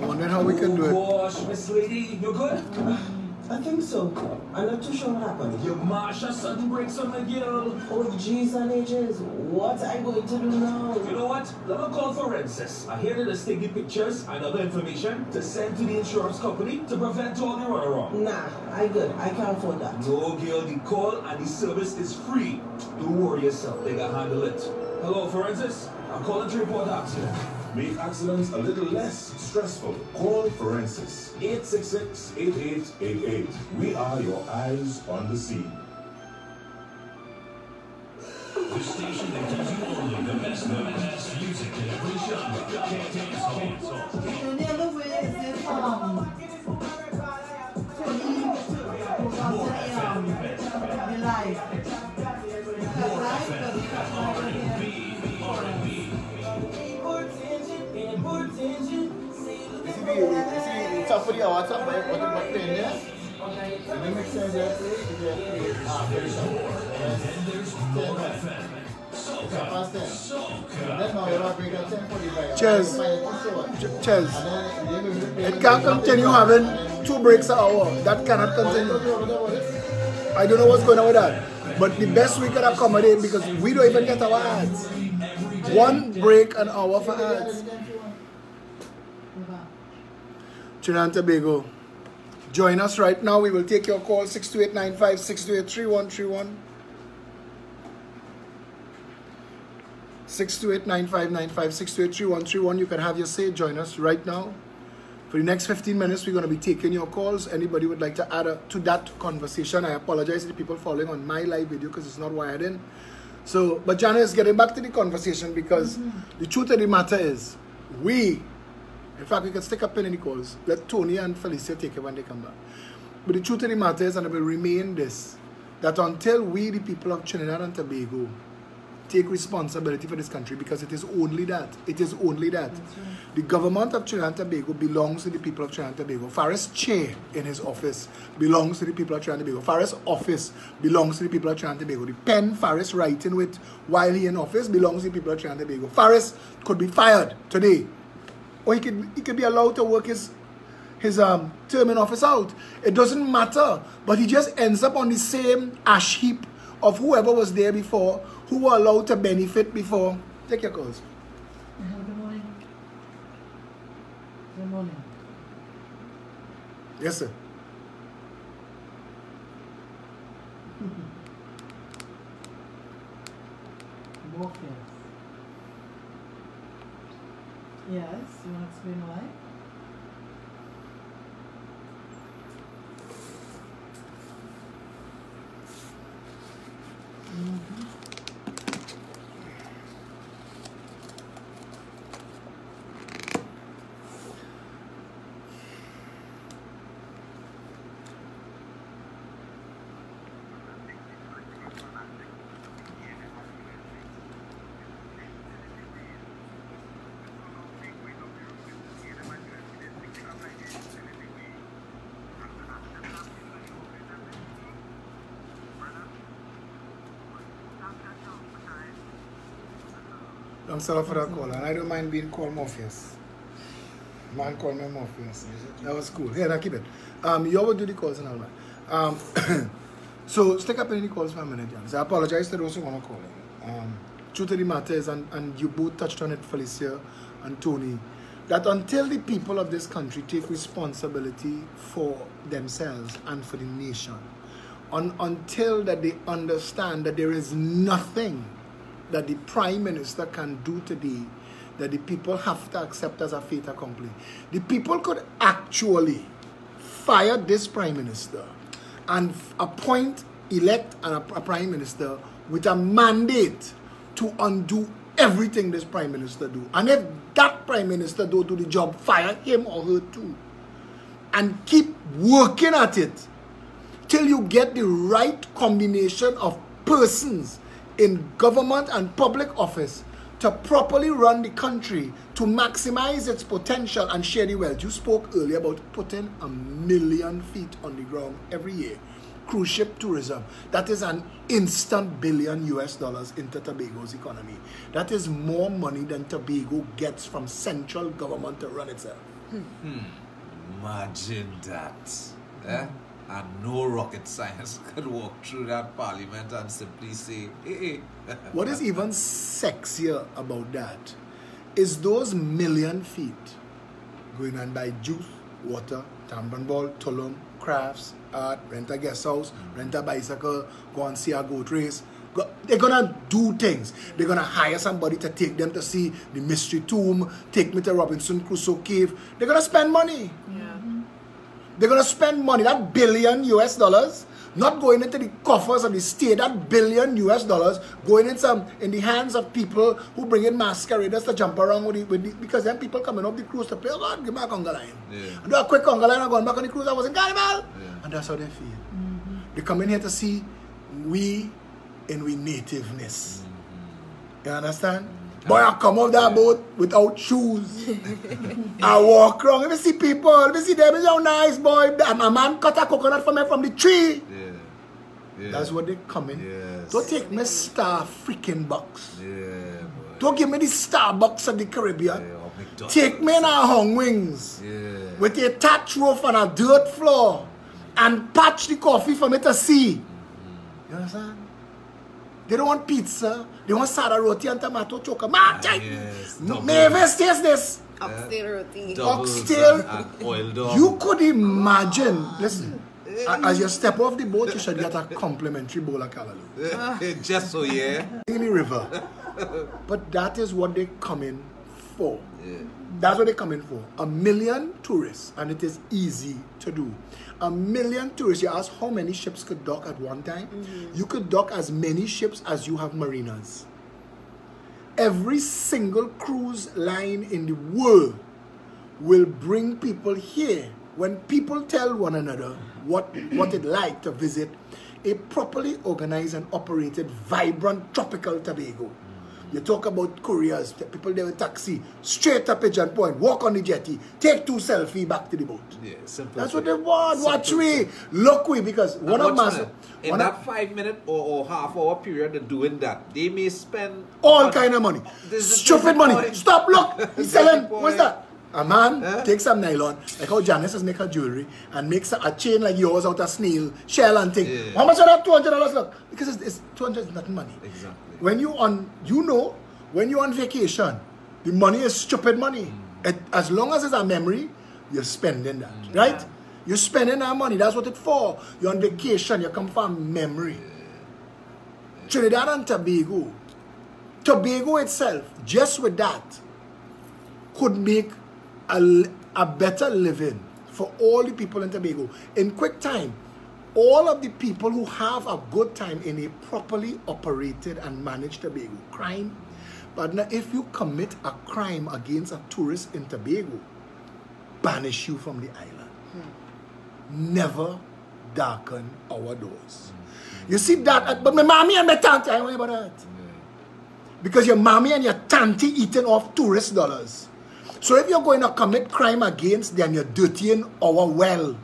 I wonder how we can do it. Gosh, Miss Lady, you good? I think so. I'm not too sure what happened. Your Marsha sudden breaks on the girl. Oh, jeez and ages. What am I going to do now? You know what? Let me call forensics. I hear that they take the pictures and other information to send to the insurance company to prevent all the runaround. Nah, I good. I can't afford that. No, girl, the call and the service is free. Don't worry yourself. They can handle it. Hello, forensics. I'm calling to report accident. Make accidents a little less stressful. Call Forensis 866-8888. We are your eyes on the scene. The station that gives you only the best music in every genre. Can't talk. The other way is if Top of the hour, top of what playing there? It makes sense that very short. And there's more FM. Cheers. Cheers. It can't continue having 2 breaks an hour. That cannot continue. I don't know what's going on with that. But the best we can accommodate, because we don't even get our ads. 1 break an hour for ads. Trinidad and Tobago. Join us right now. We will take your call 62895, 6283131. 628-9595, 628-3131. You can have your say. Join us right now. For the next 15 minutes, we're going to be taking your calls. Anybody would like to add to that conversation? I apologize to the people following on my live video because it's not wired in. So, but Janice, getting back to the conversation, because the truth of the matter is, in fact, we can stick up in the calls. Let Tony and Felicia take it when they come back. But the truth of the matter is, and it will remain this, that until we, the people of Trinidad and Tobago, take responsibility for this country, because it is only that. It is only that. Right. The government of Trinidad and Tobago belongs to the people of Trinidad and Tobago. Faris' chair in his office belongs to the people of Trinidad and Tobago. Faris' office belongs to the people of Trinidad and Tobago. The pen Faris writing with while he in office belongs to the people of Trinidad and Tobago. Faris could be fired today, or he could be allowed to work his term in office out. It doesn't matter, but he just ends up on the same ash heap of whoever was there before, who were allowed to benefit before. Take your calls. Good morning. Good morning. Yes, sir. Warfare. Yes, you want to explain why? I'm sorry for that call, and I don't mind being called Morpheus. Man called me Morpheus. That was cool. Yeah, now keep it. You always do the calls and all that. So stick up any calls for a minute, Jan. So I apologize to those who want to call in. Truth of the matter is, and you both touched on it, Felicia and Tony, that until the people of this country take responsibility for themselves and for the nation, until that they understand that there is nothing that the Prime Minister can do today that the people have to accept as a fait accompli. The people could actually fire this Prime Minister and elect a Prime Minister with a mandate to undo everything this Prime Minister do. And if that Prime Minister don't do the job, fire him or her too. And keep working at it till you get the right combination of persons in government and public office to properly run the country, to maximize its potential and share the wealth. You spoke earlier about putting 1 million feet on the ground every year. Cruise ship tourism. That is an instant $1 billion into Tobago's economy. That is more money than Tobago gets from central government to run itself. Imagine that. And no rocket science could walk through that parliament and simply say, hey. What is even sexier about that is those 1 million feet going and buy juice, water, tambon ball, tulum, crafts, art, rent a guest house, rent a bicycle, go and see a goat race. They're gonna do things. They're gonna hire somebody to take them to see the mystery tomb, take me to Robinson Crusoe cave. They're gonna spend money. Yeah. They're going to spend money, that $1 billion, not going into the coffers of the state, that $1 billion going in the hands of people who bring in masqueraders to jump around because then people coming up the cruise to play, oh God, give me a conga line. Yeah. And do a quick conga line and going back on the cruise, I was in Carnival. Yeah. And that's how they feel. They come in here to see we in we nativeness. You understand? Boy, I come off that boat without shoes. I walk around. Let me see people. Let me see them. It's so nice, boy. A man cut a coconut for me from the tree. Yeah. That's what they come in. Yes. Don't take me Star freaking box. Yeah, boy. Don't give me the Starbucks of the Caribbean. Yeah, take me in a hung wings. Yeah. With a thatch roof and a dirt floor. And patch the coffee for me to see. You understand? They don't want pizza. They want sada roti and tomato choker. Yes, Mavis, taste this. Oxtail roti. Oxtail. And oil dog. You could imagine. Listen, as you step off the boat, you should get a complimentary bowl of callaloo. Just so, yeah. In the river. But that is what they come in for. Yeah. That's what they come in for. 1 million tourists, and it is easy to do. 1 million tourists. You ask how many ships could dock at one time? You could dock as many ships as you have marinas. Every single cruise line in the world will bring people here. When people tell one another what it's like to visit a properly organized and operated, vibrant tropical Tobago. You talk about couriers, people there with taxi, straight to Pigeon Point, walk on the jetty, take 2 selfies back to the boat. Yeah, simple. That's what they want. Watch we, look we, because one of my... In that 5 minute or half hour period of doing that, they may spend... all kind of money. Stupid money. Stop, look. He's selling, what's that? A man takes some nylon, like how Janice has make her jewelry, and makes a chain like yours out of snail, shell and thing. Yeah. How much of that? $200, look. Because it's 200 is nothing money. Exactly. When you on, when you're on vacation, the money is stupid money. As long as it's a memory, you're spending that, right? You're spending that money. That's what it's for. You're on vacation. You come from memory. Trinidad and Tobago. Tobago itself, just with that, could make a better living for all the people in Tobago. In quick time, all of the people who have a good time in a properly operated and managed Tobago, crime. But now if you commit a crime against a tourist in Tobago, banish you from the island. Never darken our doors. You see that, but my mommy and my tante, I worry about that. Because your mommy and your tante eating off tourist dollars. So if you're going to commit crime against them, you're dirtying our well.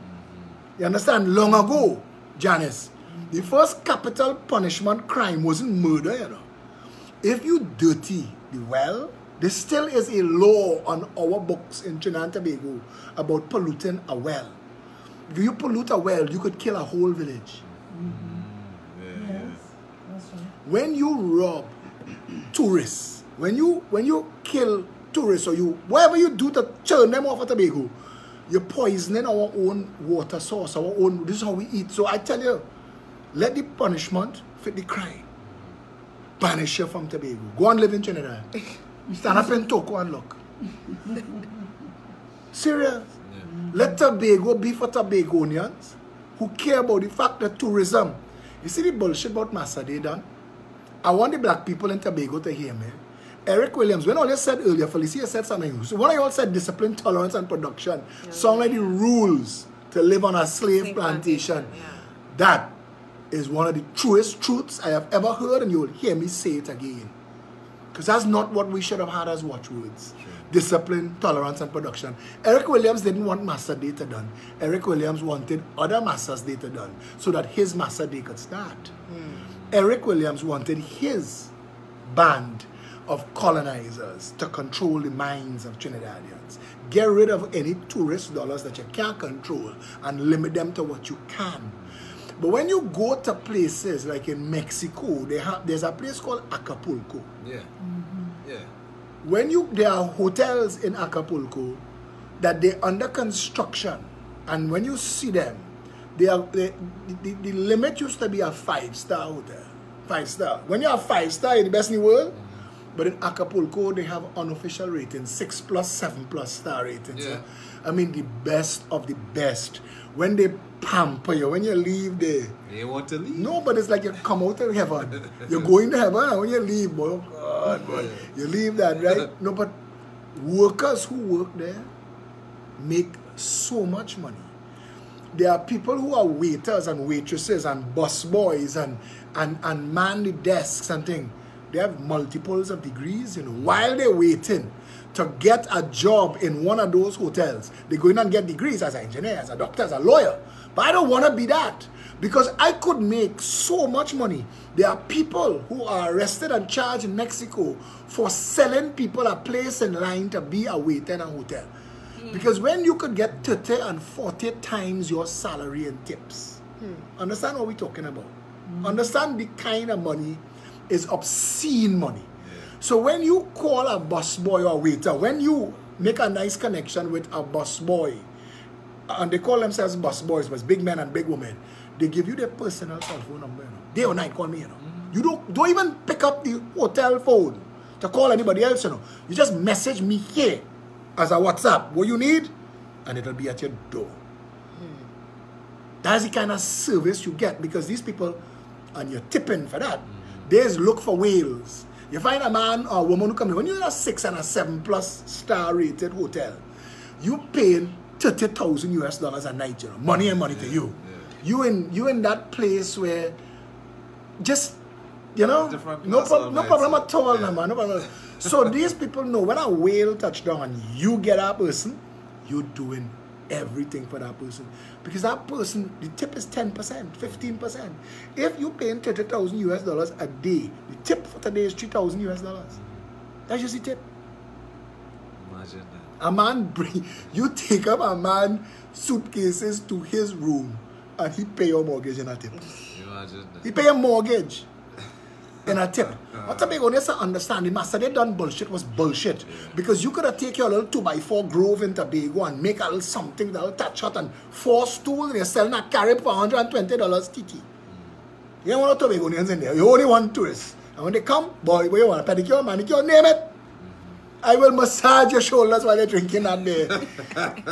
You understand? Long ago, Janice, the first capital punishment crime wasn't murder, you know. If you dirty the well, there still is a law on our books in Trinidad and Tobago about polluting a well. If you pollute a well, you could kill a whole village. Yes, that's right. When you rob tourists, when you kill tourists, or whatever you do to turn them off of Tobago, you're poisoning our own water source, our own, this is how we eat. So I tell you, let the punishment fit the crime. Banish you from Tobago. Go and live in Trinidad. Stand up in Toko and look. Serious. Let Tobago be for Tobagonians who care about the fact that tourism. You see the bullshit about Massa they done? I want the black people in Tobago to hear me. Eric Williams, when all you said earlier, Felicia said something. So when I all said discipline, tolerance, and production, sound like the rules to live on a slave plantation. That is one of the truest truths I have ever heard, and you will hear me say it again. Because that's not what we should have had as watchwords. Discipline, tolerance, and production. Eric Williams didn't want Master Data done. Eric Williams wanted other Masters Data done so that his Master Day could start. Eric Williams wanted his band of colonizers to control the minds of Trinidadians. Get rid of any tourist dollars that you can't control and limit them to what you can. But when you go to places like in Mexico, there's a place called Acapulco. Yeah. Yeah. When there are hotels in Acapulco that they're under construction, and when you see them, the limit used to be a 5-star hotel. 5-star. When you have 5-star, you're the best in the world. But in Acapulco, they have unofficial ratings, 6+, 7+ star ratings. Yeah. I mean, the best of the best. When they pamper you, when you leave there. You want to leave? No, but it's like you come out of heaven. You're going to heaven, and when you leave, boy, oh God, boy, you leave that, right? No, but workers who work there make so much money. There are people who are waiters and waitresses and bus boys and man the desks and things. They have multiples of degrees, you know. While they're waiting to get a job in one of those hotels, they go in and get degrees as an engineer, as a doctor, as a lawyer. But I don't want to be that, because I could make so much money. There are people who are arrested and charged in Mexico for selling people a place in line to be a waiter in a hotel. Because when you could get 30 and 40 times your salary in tips, understand what we're talking about? Understand the kind of money is obscene money. So when you call a busboy or a waiter, when you make a nice connection with a busboy, and they call themselves busboys, but it's big men and big women, they give you their personal cell phone number. You know. Day or night, call me. You know. You don't even pick up the hotel phone. to call anybody else, you know. You just message me here as a WhatsApp what you need, and it'll be at your door. That's the kind of service you get, because these people, and you're tipping for that, they just look for whales. You find a man or a woman who come in, when you're in a 6 and a 7+ star rated hotel, you paying $30,000 a night, you know, money and money to you. You in that place where just, you know, no problem at all, man. No problem. So these people know when a whale touch down and you get that person, you're doing everything for that person, because that person, the tip is 10%, 15%. If you paying $30,000 a day, the tip for today is $3,000. That's just the tip. Imagine that. A man you take up a man suitcases to his room and he pay your mortgage in a tip. Imagine that. He pay a mortgage in a tip. What a big honest understand, the master they done bullshit was bullshit. Because you could have taken your little 2x4 Grove in Tobago and make a little something that'll touch out and 4 stools and you're selling a carrot for $120 TT. You don't want Tobagonians in there. You only want tourists. And when they come, boy, where you want a pedicure, manicure, name it. I will massage your shoulders while you're drinking that day.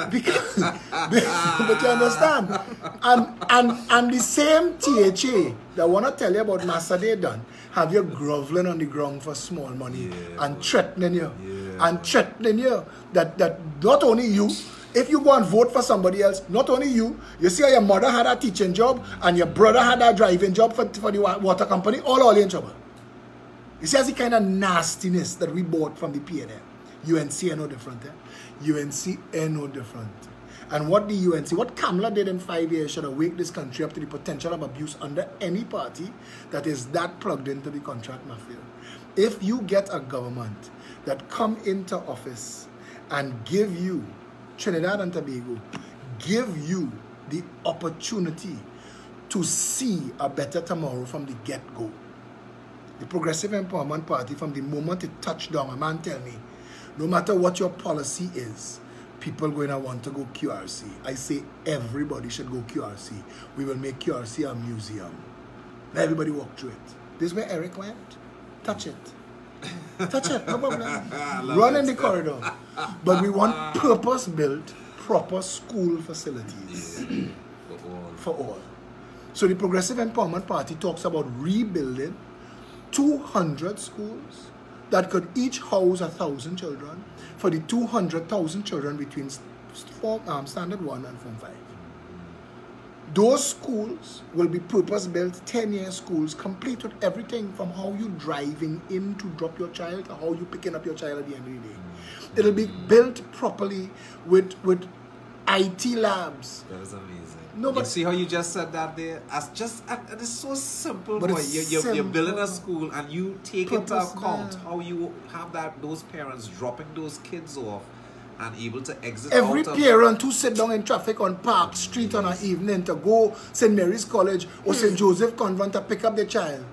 Because, but you understand? And the same THA that want to tell you about master they done, have you groveling on the ground for small money and threatening you. And threatening you that not only you, if you go and vote for somebody else, not only you see how your mother had a teaching job and your brother had a driving job for the water company, all in trouble. You see, that's the kind of nastiness that we bought from the PNM. UNC are no different. UNC are no different. And what the UNC, what Kamala did in 5 years should have waked this country up to the potential of abuse under any party that is that plugged into the contract mafia. If you get a government that come into office and give you, Trinidad and Tobago, give you the opportunity to see a better tomorrow from the get-go. The Progressive Empowerment Party, from the moment it touched down, a man tell me, no matter what your policy is, people going to want to go QRC. I say everybody should go QRC. We will make QRC a museum. Let everybody walk through it. This is where Eric went. Touch it. Touch it, no problem. Run in the corridor. But we want purpose-built, proper school facilities for all. So the Progressive Empowerment Party talks about rebuilding 200 schools that could each house 1,000 children for the 200,000 children between Standard 1 and Form 5. Those schools will be purpose-built 10-year schools, complete with everything from how you driving in to drop your child to how you picking up your child at the end of the day. It'll be built properly with IT labs. That is amazing. No, but you see how you just said that there? It's so simple, but boy. It's You're building a school and you take into account man. how you have those parents dropping those kids off and able to exit every out of parent who sit down in traffic on Park Street on an evening to go St. Mary's College or St. Joseph Convent to pick up their child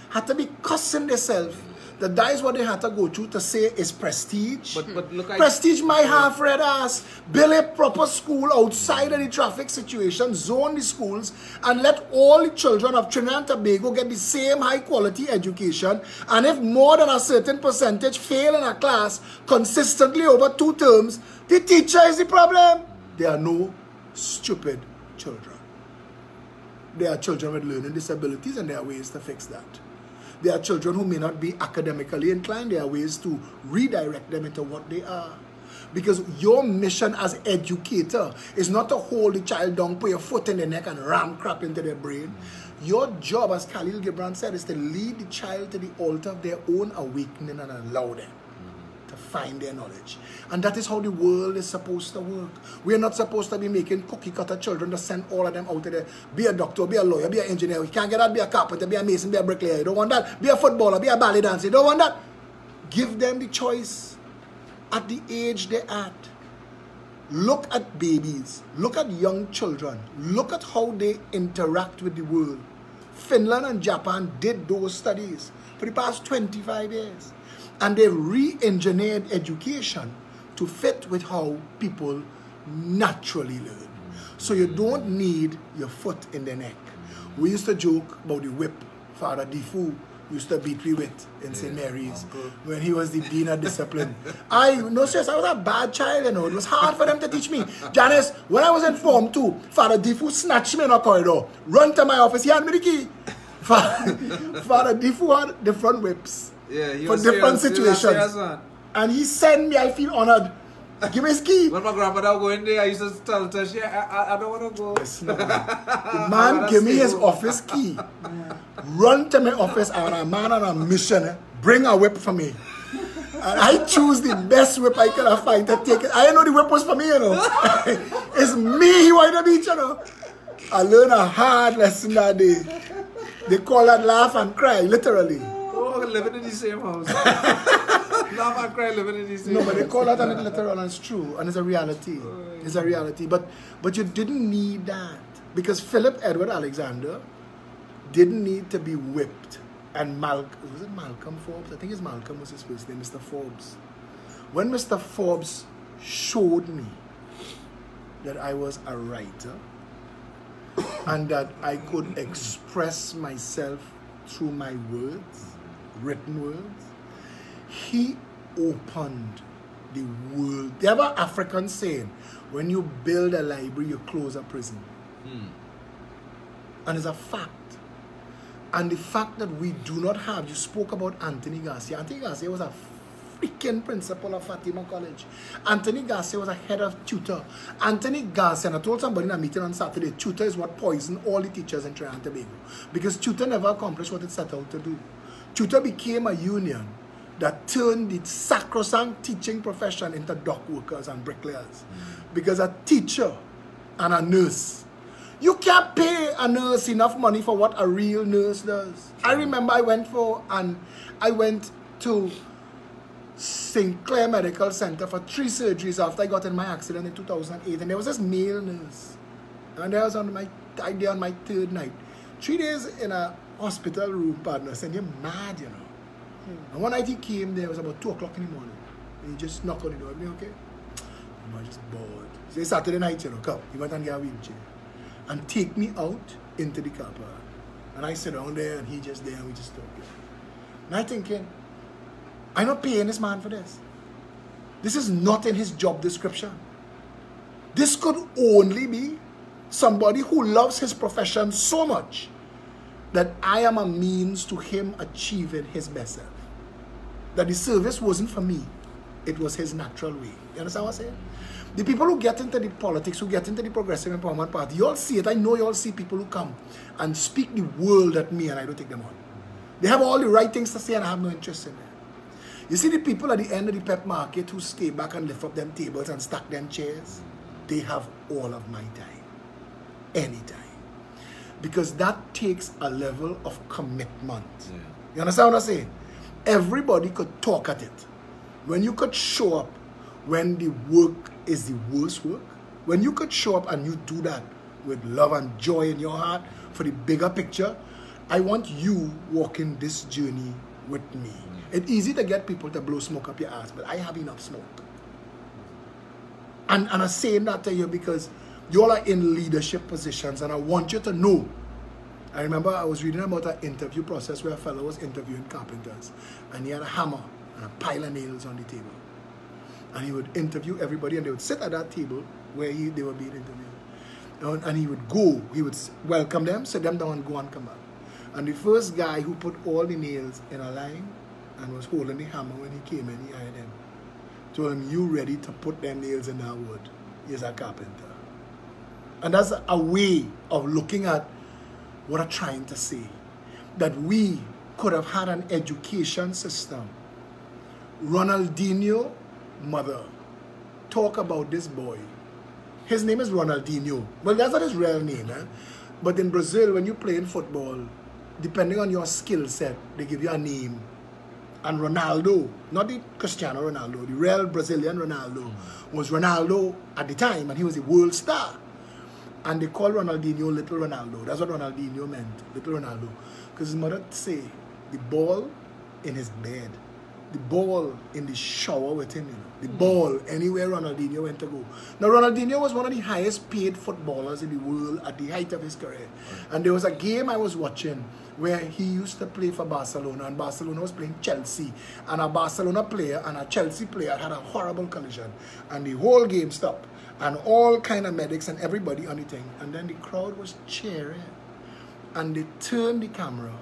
had to be cussing themselves. That is what they had to go through to say is prestige. But look, prestige my half-red ass. Build a proper school outside of the traffic situation, zone the schools, and let all the children of Trinidad and Tobago get the same high-quality education. And if more than a certain percentage fail in a class consistently over 2 terms, the teacher is the problem. There are no stupid children. There are children with learning disabilities, and there are ways to fix that. There are children who may not be academically inclined. There are ways to redirect them into what they are. Because your mission as educator is not to hold the child down, put your foot in their neck and ram crap into their brain. Your job, as Khalil Gibran said, is to lead the child to the altar of their own awakening and allow them to find their knowledge. And that is how the world is supposed to work. We are not supposed to be making cookie-cutter children to send all of them out there. Be a doctor, be a lawyer, be an engineer. You can't get that, be a carpenter, be a mason, be a bricklayer. You don't want that. Be a footballer, be a ballet dancer. You don't want that. Give them the choice at the age they're at. Look at babies. Look at young children. Look at how they interact with the world. Finland and Japan did those studies for the past 25 years. And they re-engineered education to fit with how people naturally learn. So you don't need your foot in the neck. We used to joke about the whip. Father Defoe used to beat me with in St. Mary's when he was the dean of discipline. I was a bad child, you know. It was hard for them to teach me. Janice, when I was in Form 2, Father Diffu snatched me in a corridor, run to my office, he had me the key. Father Diffu had different whips for different situations. And he sent me, I feel honored. Give me his key. When my grandmother go in there, I used to tell her, I don't want to go. Yes, no. The man gave me his office key. Run to my office, and a man on a mission, bring a whip for me. And I choose the best whip I could find to take it. I didn't know the whip was for me, you know. It's me he wanted to beat, you know. I learned a hard lesson that day. They call that laugh and cry, literally. Oh, living in the same house. Laugh and cry, living in the same No, but they call that an literal, and it's true, and it's a reality. It's a reality. But you didn't need that. Because Philip Edward Alexander didn't need to be whipped. And was it Malcolm Forbes? I think it's Malcolm was his first name, Mr. Forbes. When Mr. Forbes showed me that I was a writer and that I could express myself through my words, written words, he opened the world. They have an African saying, when you build a library, you close a prison. And it's a fact. And the fact that we do not have, you spoke about Anthony Garcia. Anthony Garcia was a freaking principal of Fatima College. Anthony Garcia was a head of tutor. Anthony Garcia, and I told somebody in a meeting on Saturday, tutor is what poisoned all the teachers in Trinidad and Tobago. Because tutor never accomplished what it set out to do. Tutor became a union that turned the sacrosanct teaching profession into dock workers and bricklayers. Because a teacher and a nurse, you can't pay a nurse enough money for what a real nurse does. I remember I went to St. Clair Medical Center for 3 surgeries after I got in my accident in 2008, and there was this male nurse. And I was on my 3rd night. 3 days in a hospital room, partner, and you're mad, you know. And one night he came there, it was about 2 o'clock in the morning. And he just knocked on the door. I mean, okay? I was just bored. So it's Saturday night, you know, come. He went and got a wheelchair. And take me out into the car park. And I sit down there and he just there and we just talking. And I thinking, I'm not paying this man for this. This is not in his job description. This could only be somebody who loves his profession so much that I am a means to him achieving his best self. That the service wasn't for me. It was his natural way. You understand what I'm saying? The people who get into the politics, who get into the Progressive Empowerment Party, you all see it. I know you all see people who come and speak the world at me and I don't take them on. They have all the right things to say and I have no interest in them. You see the people at the end of the PEP market who stay back and lift up them tables and stack them chairs? They have all of my time. Anytime. Because that takes a level of commitment. Yeah. You understand what I'm saying? Everybody could talk at it. When you could show up when the work is the worst work, when you could show up and you do that with love and joy in your heart for the bigger picture, I want you walking this journey with me. It's easy to get people to blow smoke up your ass, but I have enough smoke. And I'm saying that to you because you all are in leadership positions and I want you to know. I remember I was reading about an interview process where a fellow was interviewing carpenters and he had a hammer and a pile of nails on the table. And he would interview everybody and they would sit at that table where they were being interviewed. And he would go, he would welcome them, sit them down and go and come back. And the first guy who put all the nails in a line and was holding the hammer when he came in, he hired him. Told him, you ready to put them nails in that wood? He's a carpenter. And that's a way of looking at what I'm trying to say. That we could have had an education system. Ronaldinho, mother, talk about this boy. His name is Ronaldinho. Well, that's not his real name. But in Brazil, when you play in football, depending on your skill set, they give you a name. And Ronaldo, not the Cristiano Ronaldo, the real Brazilian Ronaldo, was Ronaldo at the time, and he was a world star. And they call Ronaldinho Little Ronaldo. That's what Ronaldinho meant, Little Ronaldo. Because his mother say, the ball in his bed. the ball in the shower with him, you know. The ball anywhere Ronaldinho went to go. Now Ronaldinho was one of the highest paid footballers in the world at the height of his career. And there was a game I was watching where he used to play for Barcelona, and Barcelona was playing Chelsea, and a Barcelona player and a Chelsea player had a horrible collision, and the whole game stopped, and all kind of medics and everybody on the thing, and then the crowd was cheering, and they turned the camera,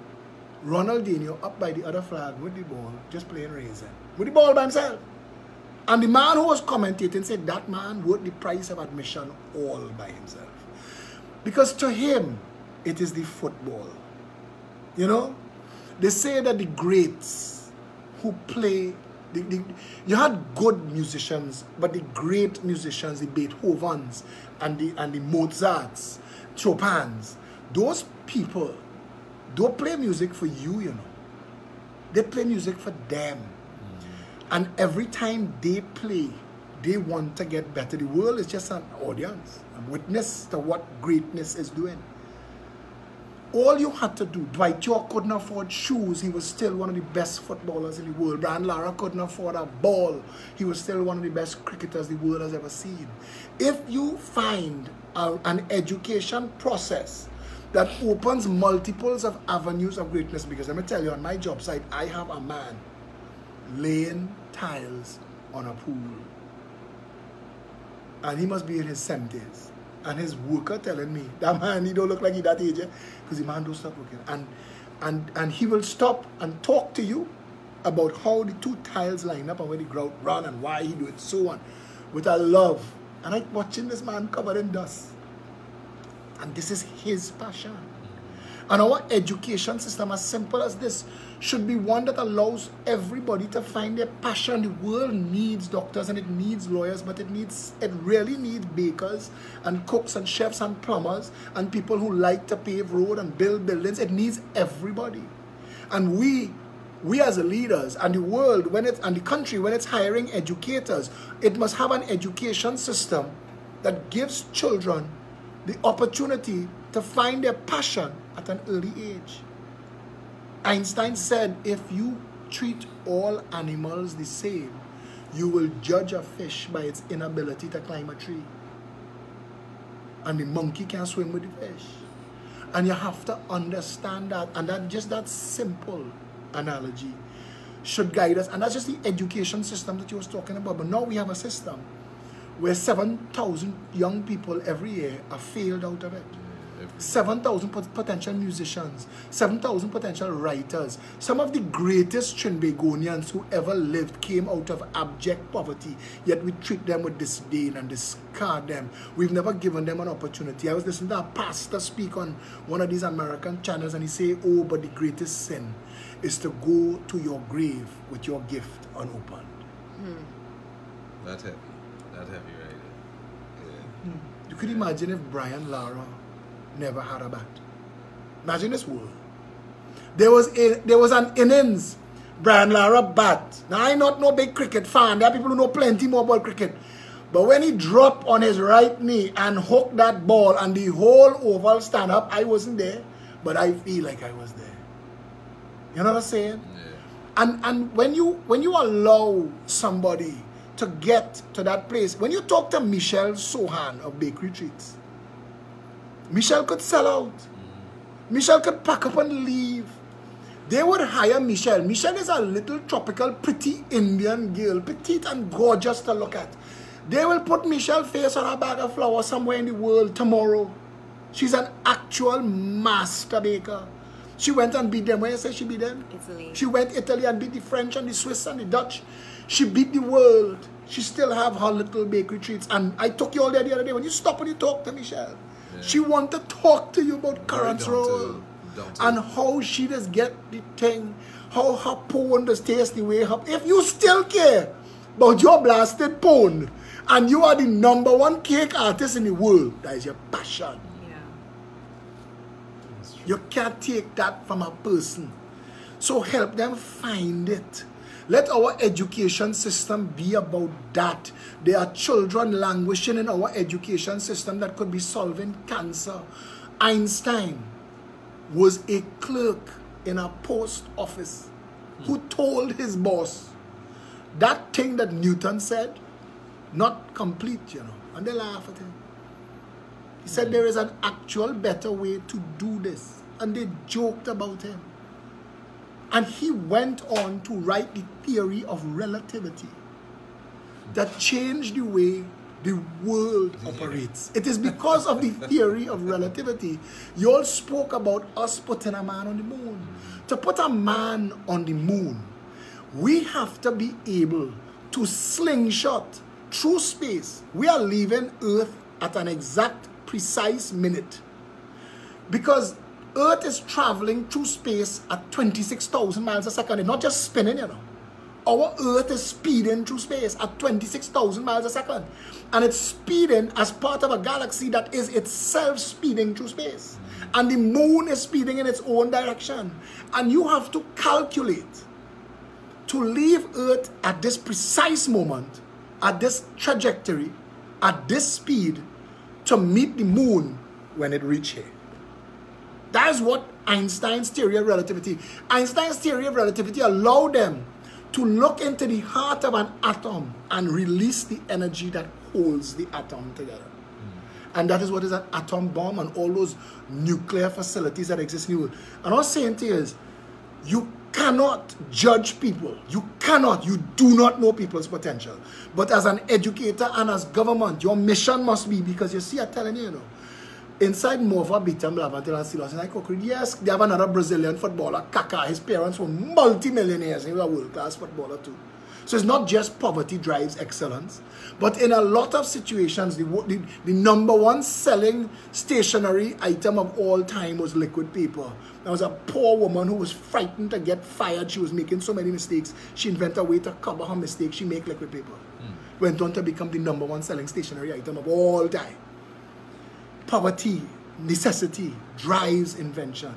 Ronaldinho up by the other flag with the ball, just playing raisin, with the ball by himself. And the man who was commentating said that man worth the price of admission all by himself. Because to him, it is the football. You know? They say that the greats who play, you had good musicians, but the great musicians, the Beethovens and the Mozarts, Chopins, those people don't play music for you, you know. They play music for them. And every time they play, they want to get better. The world is just an audience, a witness to what greatness is doing. All you had to do, Dwight York couldn't afford shoes, he was still one of the best footballers in the world. Brian Lara couldn't afford a ball, he was still one of the best cricketers the world has ever seen. If you find an education process that opens multiples of avenues of greatness, because let me tell you, on my job site, I have a man laying tiles on a pool, and he must be in his 70s, and his worker telling me that man, he don't look like he that age, because the man don't stop working, and he will stop and talk to you about how the two tiles line up and where the grout run and why he do it, so on, with a love. And I'm watching this man covered in dust, and this is his passion. And our education system, as simple as this, should be one that allows everybody to find their passion. The world needs doctors and it needs lawyers, but it really needs bakers and cooks and chefs and plumbers and people who like to pave road and build buildings. It needs everybody. And we as leaders, and the world, and the country, when it's hiring educators, it must have an education system that gives children the opportunity to find their passion at an early age. Einstein said, if you treat all animals the same, you will judge a fish by its inability to climb a tree. And the monkey can swim with the fish. And you have to understand that, and that just that simple analogy should guide us. And that's just the education system that you was talking about. But now we have a system where 7,000 young people every year are failed out of it. 7,000 potential musicians, 7,000 potential writers. Some of the greatest Trinbagonians who ever lived came out of abject poverty, yet we treat them with disdain and discard them. We've never given them an opportunity. I was listening to a pastor speak on one of these American channels, and he say, oh, but the greatest sin is to go to your grave with your gift unopened. That heavy right there. Yeah. You could imagine if Brian Lara never had a bat. Imagine this world. There was an innings, Brian Lara bat. Now I'm not no big cricket fan. There are people who know plenty more about cricket. But when he dropped on his right knee and hooked that ball and the whole oval stand up, I wasn't there, but I feel like I was there. You know what I'm saying? Yeah. And when you allow somebody to get to that place, when you talk to Michelle Sohan of Bakery Treats, Michelle could sell out. Michelle could pack up and leave. They would hire Michelle. Michelle is a little tropical, pretty Indian girl, petite and gorgeous to look at. They will put Michelle's face on a bag of flowers somewhere in the world tomorrow. She's an actual master baker. She went and beat them. Where you say she beat them? Italy. She went Italy and beat the French and the Swiss and the Dutch. She beat the world. She still have her little bakery treats. And I took you all there the other day. When you stop and you talk to Michelle, she want to talk to you about Currants Roll and how she just get the thing, how her pound does taste the way her. If you still care about your blasted pound and you are the #1 cake artist in the world, that is your passion. Yeah. You can't take that from a person. So help them find it. Let our education system be about that. There are children languishing in our education system that could be solving cancer. Einstein was a clerk in a post office who told his boss, that thing that Newton said, not complete, you know. And they laugh at him. He said there is an actual better way to do this. And they joked about him. And he went on to write the theory of relativity that changed the way the world operates. It is because of the theory of relativity. You all spoke about us putting a man on the moon. To put a man on the moon, we have to be able to slingshot through space. We are leaving Earth at an exact, precise minute. Because Earth is traveling through space at 26,000 miles a second. It's not just spinning, you know. Our Earth is speeding through space at 26,000 miles a second. And it's speeding as part of a galaxy that is itself speeding through space. And the moon is speeding in its own direction. And you have to calculate to leave Earth at this precise moment, at this trajectory, at this speed, to meet the moon when it reaches here. That is what Einstein's theory of relativity. Einstein's theory of relativity allowed them to look into the heart of an atom and release the energy that holds the atom together. And that is what is an atom bomb and all those nuclear facilities that exist in the world. And what I'm saying to you is, you cannot judge people. You cannot. You do not know people's potential. But as an educator and as government, your mission must be, because you see, I'm telling you, you know, inside Mova, Bitam, Lavantel, and Silas, and I could yes, they have another Brazilian footballer, Kaká. His parents were multi-millionaires. He was a world-class footballer too. So it's not just poverty drives excellence, but in a lot of situations, the number one selling stationery item of all time was liquid paper. There was a poor woman who was frightened to get fired. She was making so many mistakes. She invented a way to cover her mistakes. She made liquid paper. Went on to become the number one selling stationery item of all time. Poverty, necessity drives invention.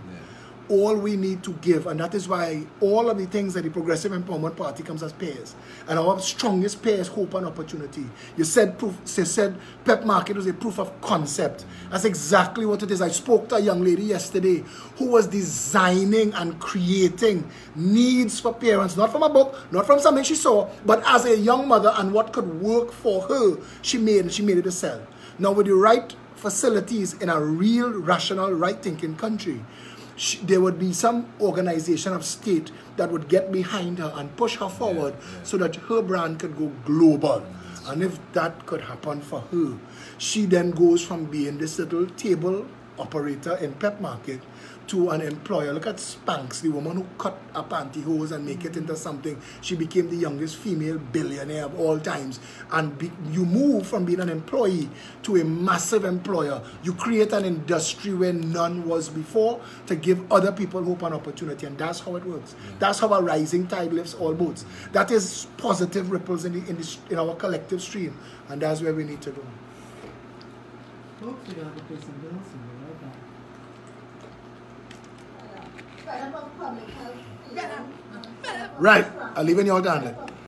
All we need to give, and that is why all of the things that the Progressive Empowerment Party comes as pairs. And our strongest pair is hope and opportunity. You said PEP market was a proof of concept. That's exactly what it is. I spoke to a young lady yesterday who was designing and creating needs for parents, not from a book, not from something she saw, but as a young mother and what could work for her, she made it a sell. Now with the right facilities in a real, rational, right-thinking country, there would be some organization of state that would get behind her and push her forward so that her brand could go global. And if that could happen for her, she then goes from being this little table operator in PEP market to an employer. Look at Spanx, the woman who cut a pantyhose and make it into something. She became the youngest female billionaire of all times. And you move from being an employee to a massive employer. You create an industry where none was before to give other people hope and opportunity. And that's how it works. That's how a rising tide lifts all boats. That is positive ripples in our collective stream. And that's where we need to go. Folks, we have to pay some bills and we'll be right back. Right, I'll leave it in your hand.